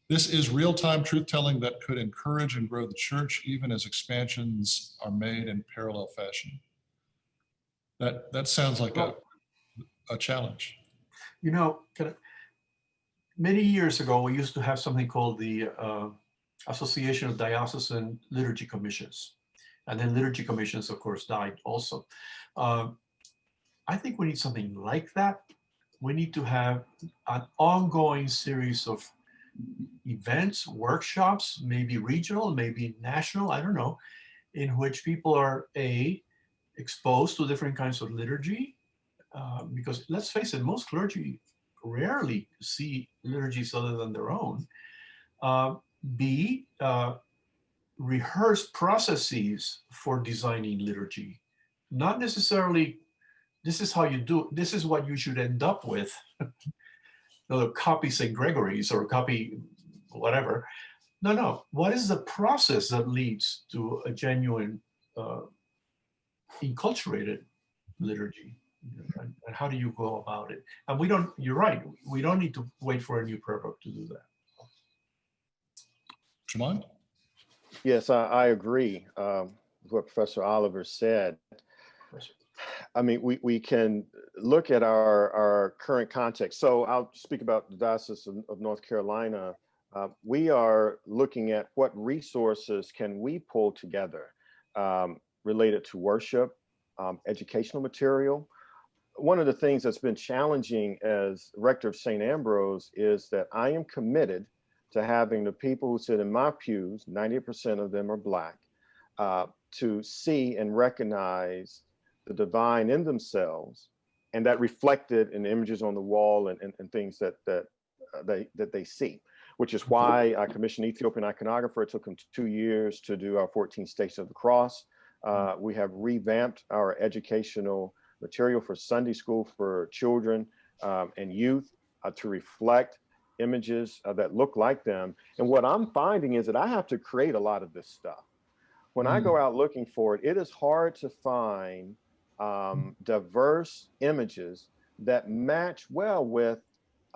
This is real-time truth-telling that could encourage and grow the church, even as expansions are made in parallel fashion. That sounds like a challenge. Many years ago, we used to have something called the Association of Diocesan Liturgy Commissions. And then liturgy commissions, of course, died also. I think we need something like that. We need to have an ongoing series of events, workshops, maybe regional, maybe national, I don't know, in which people are exposed to different kinds of liturgy. Because let's face it, most clergy rarely see liturgies other than their own. B, rehearse processes for designing liturgy. Not necessarily, this is how you do, this is what you should end up with. Copy St. Gregory's or copy whatever. No. What is the process that leads to a genuine enculturated liturgy? And how do you go about it? And you're right, we don't need to wait for a new prayer book to do that. Jamon? Yes, I agree with what Professor Oliver said. I mean, we can look at our current context. So I'll speak about the Diocese of North Carolina. We are looking at what resources can we pull together related to worship, educational material. One of the things that's been challenging as rector of St. Ambrose is that I am committed to having the people who sit in my pews, 90% of them are Black, to see and recognize the divine in themselves, and that reflected in the images on the wall and things that they see, which is why I commissioned Ethiopian iconographer. It took him 2 years to do our 14 Stations of the Cross. We have revamped our educational material for Sunday school for children and youth to reflect images that look like them. And what I'm finding is that I have to create a lot of this stuff. When I go out looking for it, it is hard to find diverse images that match well with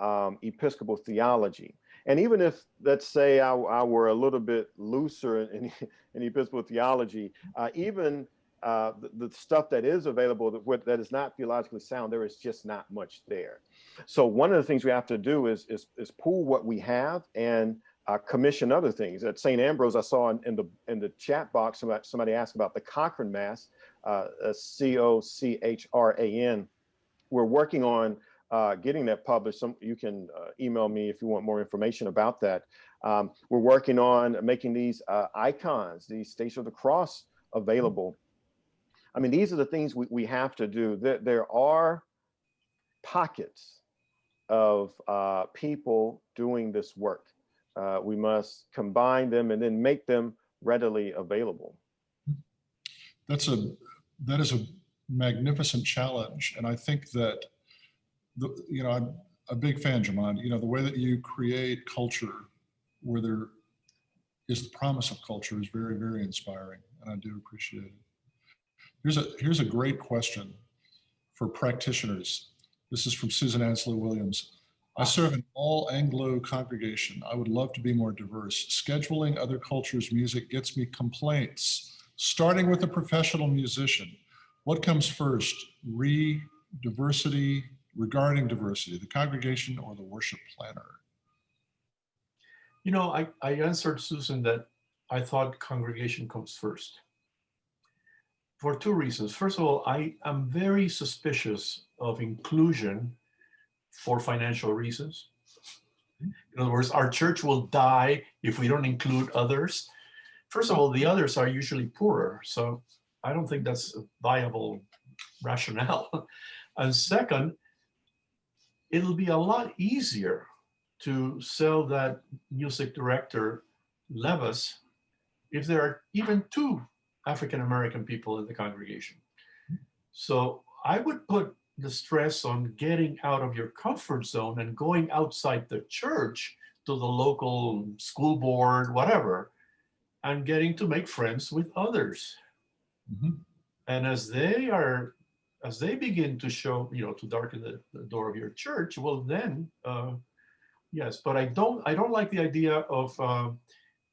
Episcopal theology. And even if, let's say, I were a little bit looser in Episcopal theology, even the stuff that is available that is not theologically sound, there is just not much there. So one of the things we have to do is pool what we have and commission other things. At St. Ambrose, I saw in the chat box somebody asked about the Cochran Mass, COCHRAN. We're working on getting that published. You can email me if you want more information about that. We're working on making these icons, these Stations of the Cross, available. I mean, these are the things we have to do. There are pockets of people doing this work. We must combine them and then make them readily available. That is a magnificent challenge. And I think that I'm a big fan, Jamon. The way that you create culture where there is the promise of culture is very, very inspiring, and I do appreciate it. Here's a great question for practitioners. This is from Susan Ansley Williams. I serve an all Anglo congregation. I would love to be more diverse. Scheduling other cultures' music gets me complaints, starting with a professional musician. What comes first, regarding diversity, the congregation or the worship planner? I answered Susan that I thought congregation comes first for two reasons. First of all, I am very suspicious of inclusion for financial reasons. In other words, our church will die if we don't include others. First of all, the others are usually poorer, so I don't think that's a viable rationale. And second, it'll be a lot easier to sell that music director Levis if there are even two African-American people in the congregation. So I would put the stress on getting out of your comfort zone and going outside the church to the local school board, whatever, and getting to make friends with others. Mm-hmm. And as they begin to show, to darken the door of your church, well, then, yes. But I don't like the idea of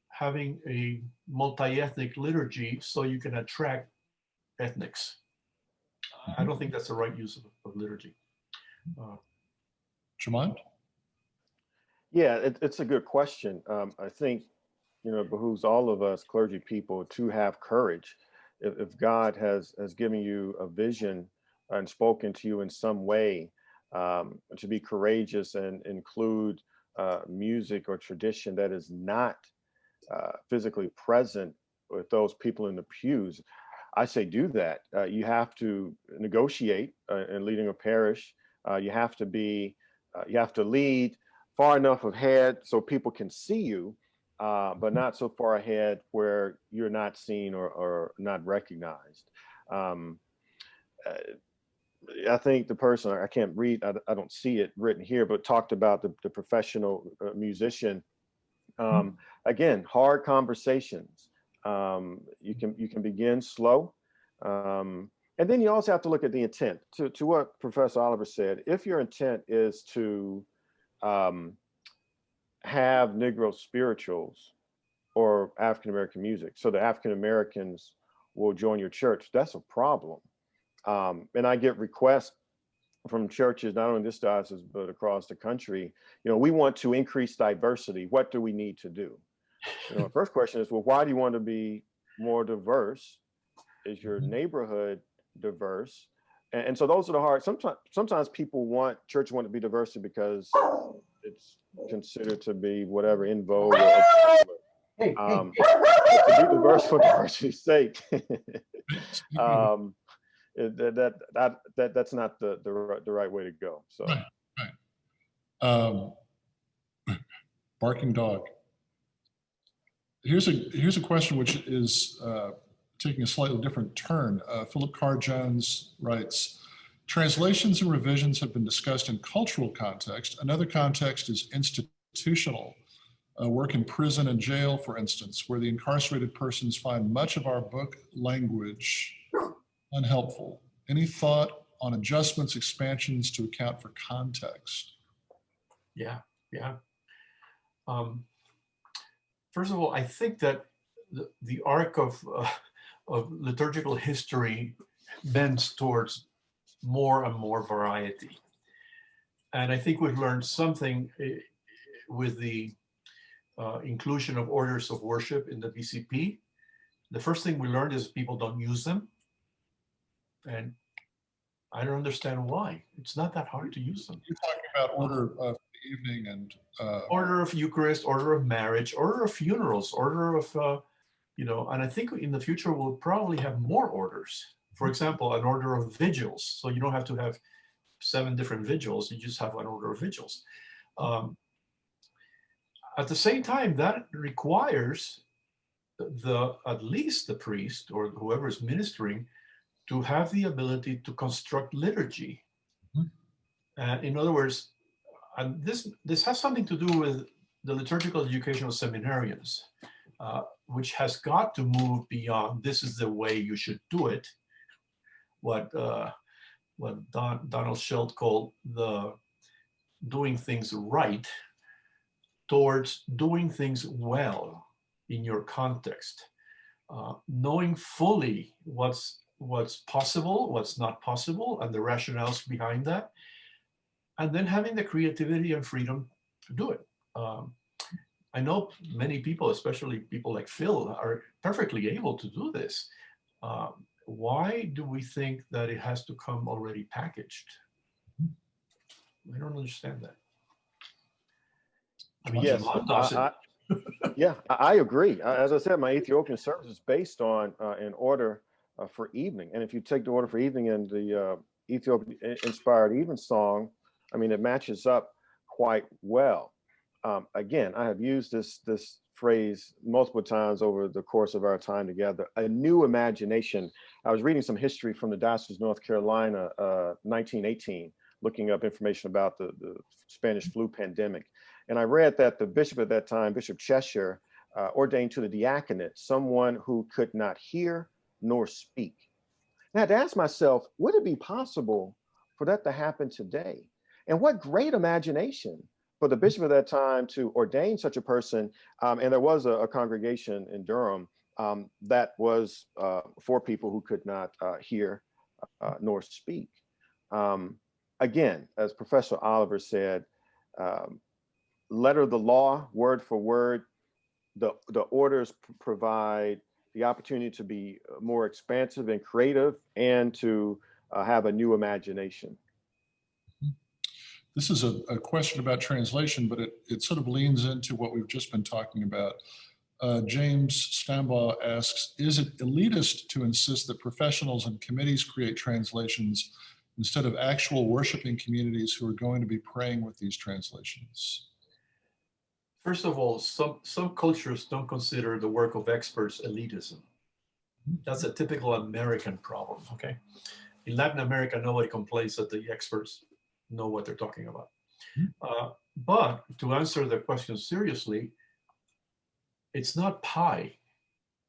having a multi-ethnic liturgy so you can attract ethnics. I don't think that's the right use of liturgy. Jamon? Yeah, it's a good question. I think, it behooves all of us clergy people to have courage. If God has given you a vision and spoken to you in some way, to be courageous and include music or tradition that is not physically present with those people in the pews, I say do that. You have to negotiate in leading a parish. You have to lead far enough ahead so people can see you, but not so far ahead where you're not seen or not recognized. I think the person, I can't read, I don't see it written here, but talked about the professional musician. Again, hard conversations. You can begin slow. And then you also have to look at the intent. To what Professor Oliver said, if your intent is to have Negro spirituals or African-American music, so the African-Americans will join your church, that's a problem. And I get requests from churches, not only in this diocese, but across the country. We want to increase diversity. What do we need to do? The first question is, well, why do you want to be more diverse? Is your neighborhood diverse? And so those are the hard. Sometimes churches want to be diverse because it's considered to be whatever in vogue. To be diverse for diversity's sake. That's not the right way to go. So, right. Barking dog. Here's a question which is taking a slightly different turn. Philip Carr Jones writes, translations and revisions have been discussed in cultural context. Another context is institutional. Work in prison and jail, for instance, where the incarcerated persons find much of our book language unhelpful. Any thought on adjustments, expansions to account for context? Yeah. First of all, I think that the arc of liturgical history bends towards more and more variety. And I think we've learned something with the inclusion of orders of worship in the BCP. The first thing we learned is people don't use them. And I don't understand why. It's not that hard to use them. You're talking about order of the evening and order of Eucharist, order of marriage, order of funerals, order of and I think in the future we'll probably have more orders. For example, an order of vigils. So you don't have to have 7 different vigils. You just have an order of vigils. At the same time, that requires at least the priest or whoever is ministering to have the ability to construct liturgy. And in other words, and this has something to do with the liturgical education of seminarians, which has got to move beyond this is the way you should do it, what Donald Schultz called the doing things right, towards doing things well in your context, knowing fully what's possible, what's not possible, and the rationales behind that, and then having the creativity and freedom to do it. I know many people, especially people like Phil, are perfectly able to do this. Why do we think that it has to come already packaged? I don't understand that. I mean, Yes, Jamon does it. Yeah, I agree. As I said, my Ethiopian service is based on an order for evening. And if you take the order for evening and the Ethiopian-inspired evensong, I mean, it matches up quite well. Again, I have used this phrase multiple times over the course of our time together, a new imagination. I was reading some history from the Diocese of North Carolina, 1918, looking up information about the Spanish flu pandemic. And I read that the bishop at that time, Bishop Cheshire, ordained to the diaconate someone who could not hear nor speak. And I had to ask myself, would it be possible for that to happen today? And what great imagination for the bishop at that time to ordain such a person. And there was a congregation in Durham that was for people who could not hear nor speak. Again, as Professor Oliver said, letter of the law, word for word, the orders provide the opportunity to be more expansive and creative and to have a new imagination. This is a question about translation, but it sort of leans into what we've just been talking about. James Stambaugh asks, is it elitist to insist that professionals and committees create translations instead of actual worshiping communities who are going to be praying with these translations? First of all, some cultures don't consider the work of experts elitism. That's a typical American problem, okay? In Latin America, nobody complains that the experts know what they're talking about. But to answer the question seriously, it's not pie.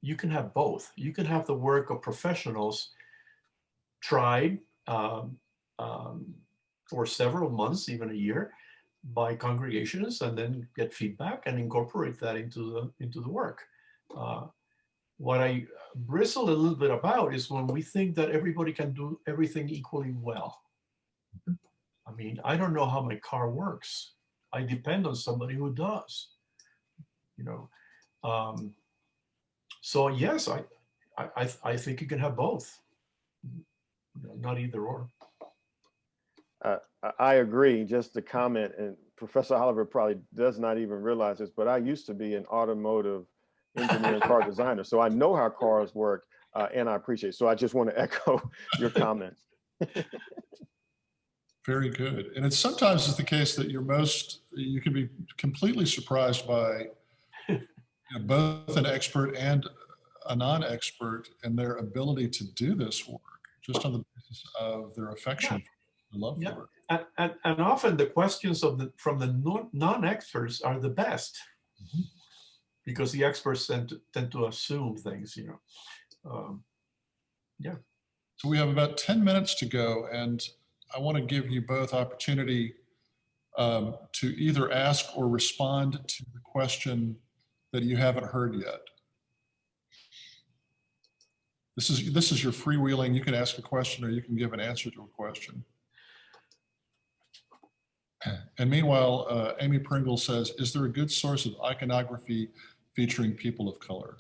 You can have both. You can have the work of professionals tried for several months, even a year, by congregations, and then get feedback and incorporate that into the work. What I bristle a little bit about is when we think that everybody can do everything equally well. I mean, I don't know how my car works. I depend on somebody who does, you know. So yes, I think you can have both, not either or. I agree. Just to comment, and Professor Oliver probably does not even realize this, but I used to be an automotive engineer and car designer, so I know how cars work, and I appreciate it. So I just want to echo your comments. Very good. And it's sometimes the case that you can be completely surprised by both an expert and a non-expert and their ability to do this work just on the basis of their affection. Yeah. Love for it. And often the questions from the non-experts are the best, because the experts tend to assume things, you know. Yeah. So we have about 10 minutes to go, and I want to give you both opportunity to either ask or respond to the question that you haven't heard yet. This is your freewheeling. You can ask a question or you can give an answer to a question. And meanwhile, Amy Pringle says, is there a good source of iconography featuring people of color?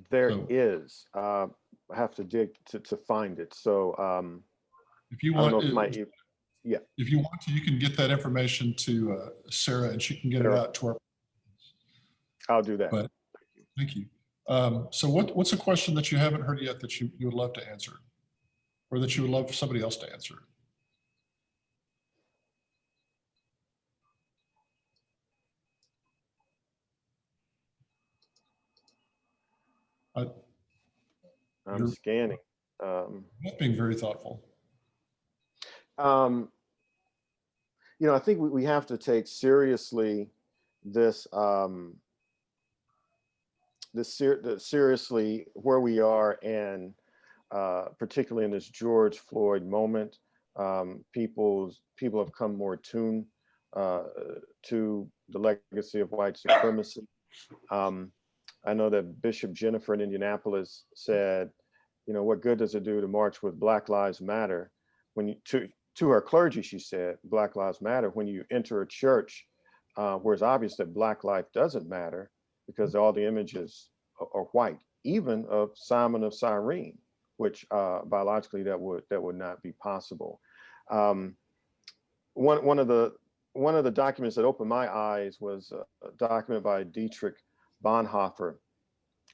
There is. I have to dig to find it. So if you want, yeah. If you want to, you can get that information to Sarah, and she can get it out to our. I'll do that. But thank you. So what's a question that you haven't heard yet that you would love to answer, or that you would love for somebody else to answer? I'm scanning. Being very thoughtful. You know, I think we have to take seriously this, seriously where we are, and particularly in this George Floyd moment. People have come more attuned to the legacy of white supremacy. I know that Bishop Jennifer in Indianapolis said, you know, what good does it do to march with Black Lives Matter when you, to her clergy, she said, Black Lives Matter, when you enter a church where it's obvious that Black life doesn't matter because all the images are white, even of Simon of Cyrene, which biologically that would not be possible. One of the documents that opened my eyes was a document by Dietrich Bonhoeffer,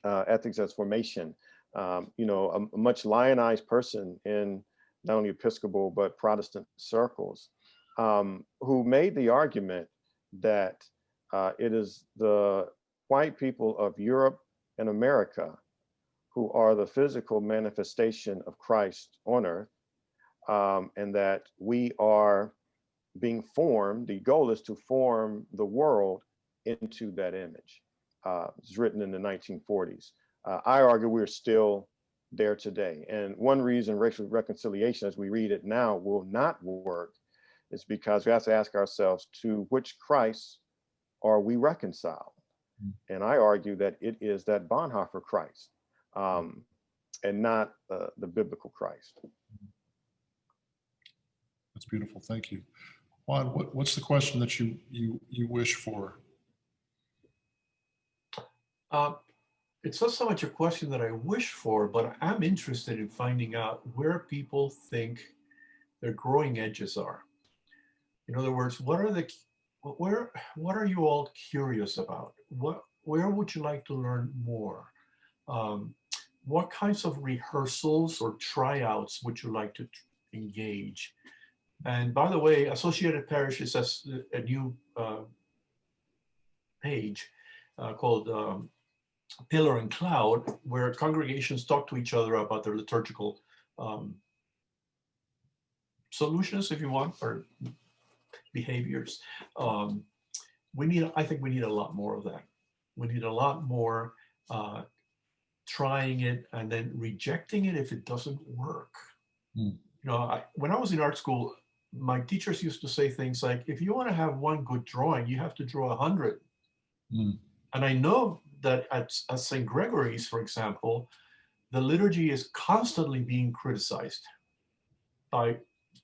Ethics as Formation. You know, a much lionized person in not only Episcopal but Protestant circles, who made the argument that it is the white people of Europe and America who are the physical manifestation of Christ on earth, and that we are being formed. The goal is to form the world into that image. It was written in the 1940s. I argue we're still there today. And one reason racial reconciliation, as we read it now, will not work is because we have to ask ourselves, to which Christ are we reconciled? And I argue that it is that Bonhoeffer Christ, and not the biblical Christ. That's beautiful. Thank you. Juan, what's the question that you wish for? It's not so much a question that I wish for, but I'm interested in finding out where people think their growing edges are. In other words, what are you all curious about? Where would you like to learn more? What kinds of rehearsals or tryouts would you like to engage? And by the way, Associated Parishes has a new page called Pillar and Cloud, where congregations talk to each other about their liturgical solutions, if you want, or behaviors. I think we need a lot more of that. We need a lot more trying it and then rejecting it if it doesn't work. You know, when I was in art school, my teachers used to say things like, if you want to have one good drawing, you have to draw 100. And I know that at St. Gregory's, for example, the liturgy is constantly being criticized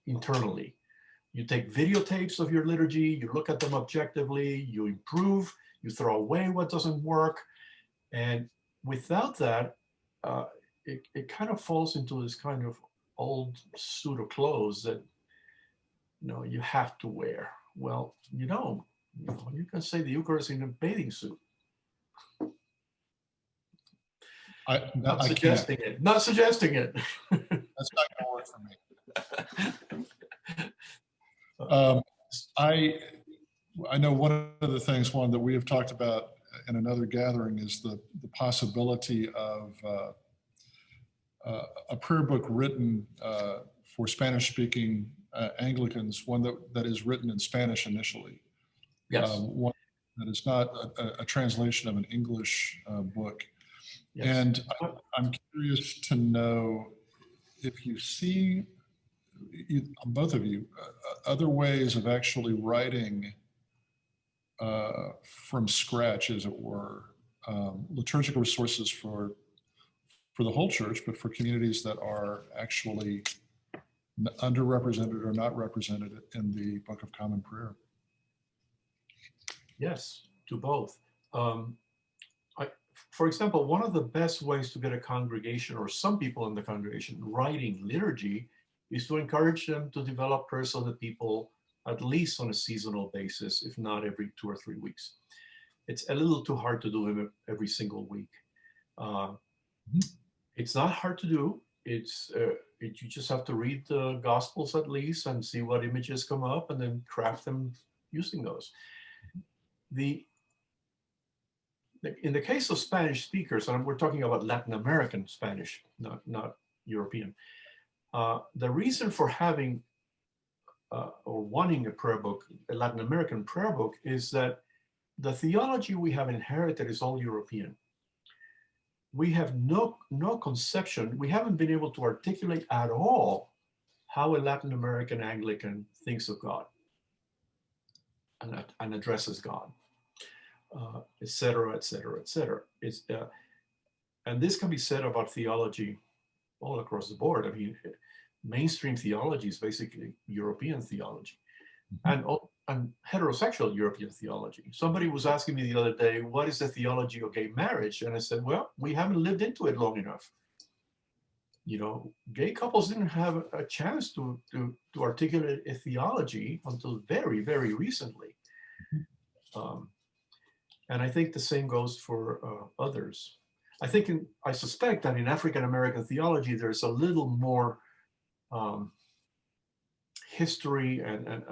internally. You take videotapes of your liturgy, you look at them objectively, you improve, you throw away what doesn't work. And without that, it kind of falls into this kind of old suit of clothes that, you know, you have to wear. Well, you don't. You know, you can say the Eucharist in a bathing suit. Not suggesting it. Not suggesting it. That's not going to work for me. I know one of the things, Juan, that we have talked about in another gathering is the possibility of a prayer book written for Spanish-speaking Anglicans, one that is written in Spanish initially. Yes. One that is not a translation of an English book. Yes. And I'm curious to know if you see, both of you, other ways of actually writing from scratch, as it were, liturgical resources for the whole church, but for communities that are actually underrepresented or not represented in the Book of Common Prayer. Yes, to both. For example, one of the best ways to get a congregation or some people in the congregation writing liturgy is to encourage them to develop prayers of the people at least on a seasonal basis, if not every 2 or 3 weeks. It's a little too hard to do them every single week. It's not hard to do. You just have to read the Gospels at least and see what images come up and then craft them using those. In the case of Spanish speakers, and we're talking about Latin American Spanish, not European, the reason for having or wanting a prayer book, a Latin American prayer book, is that the theology we have inherited is all European. We have no conception, we haven't been able to articulate at all how a Latin American Anglican thinks of God and addresses God, et cetera, et cetera, et cetera. And this can be said about theology all across the board. I mean, mainstream theology is basically European theology, and heterosexual European theology. Somebody was asking me the other day, what is the theology of gay marriage? And I said, well, we haven't lived into it long enough. You know, gay couples didn't have a chance to articulate a theology until very, very recently. And I think the same goes for others. I suspect that in African American theology, there's a little more history and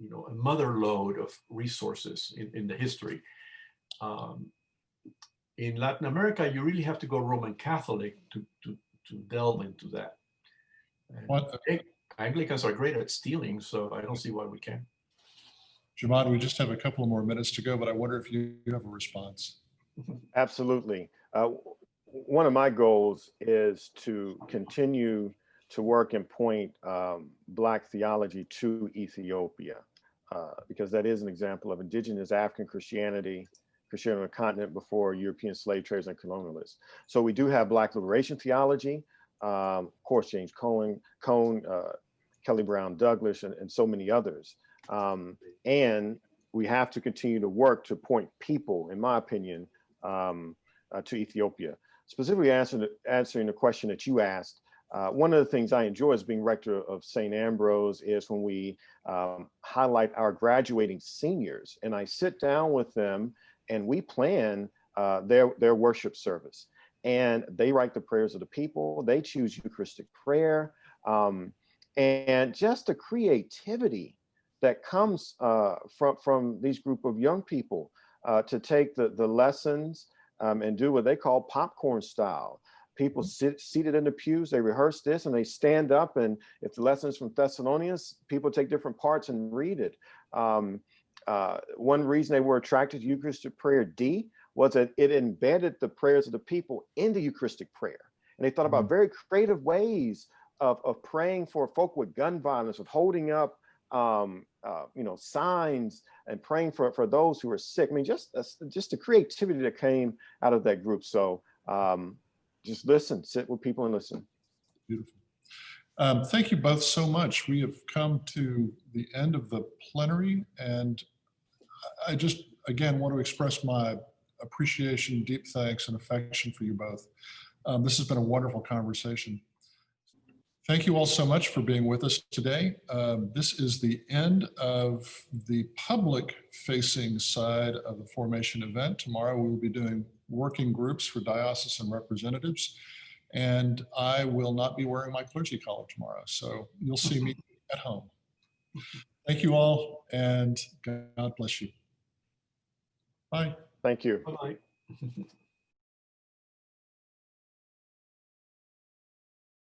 you know, a mother lode of resources in the history. In Latin America, you really have to go Roman Catholic to delve into that. And Anglicans are great at stealing, so I don't see why we can't. Jemonde, we just have a couple more minutes to go, but I wonder if you have a response. Absolutely. One of my goals is to continue to work and point Black theology to Ethiopia, because that is an example of indigenous African Christianity on the continent before European slave traders and colonialists. So we do have Black liberation theology, of course, James Cone, Kelly Brown Douglas, and so many others. And we have to continue to work to point people, in my opinion, to Ethiopia. Specifically answering the question that you asked, one of the things I enjoy as being rector of St. Ambrose is when we highlight our graduating seniors, and I sit down with them and we plan their worship service. And they write the prayers of the people, they choose Eucharistic prayer, and just the creativity that comes from these group of young people to take the lessons and do what they call popcorn style. People seated in the pews, they rehearse this and they stand up, and if the lesson is from Thessalonians, people take different parts and read it. One reason they were attracted to Eucharistic prayer D was that it embedded the prayers of the people into Eucharistic prayer. And they thought about very creative ways of praying for folk with gun violence, with holding up you know, signs and praying for those who are sick. I mean, just the creativity that came out of that group. So just listen, sit with people and listen. Beautiful. Thank you both so much. We have come to the end of the plenary, and I just, again, want to express my appreciation, deep thanks, and affection for you both. This has been a wonderful conversation. Thank you all so much for being with us today. This is the end of the public-facing side of the formation event. Tomorrow we will be doing working groups for diocesan representatives, and I will not be wearing my clergy collar tomorrow, so you'll see me at home. Thank you all, and God bless you. Bye. Thank you. Bye-bye.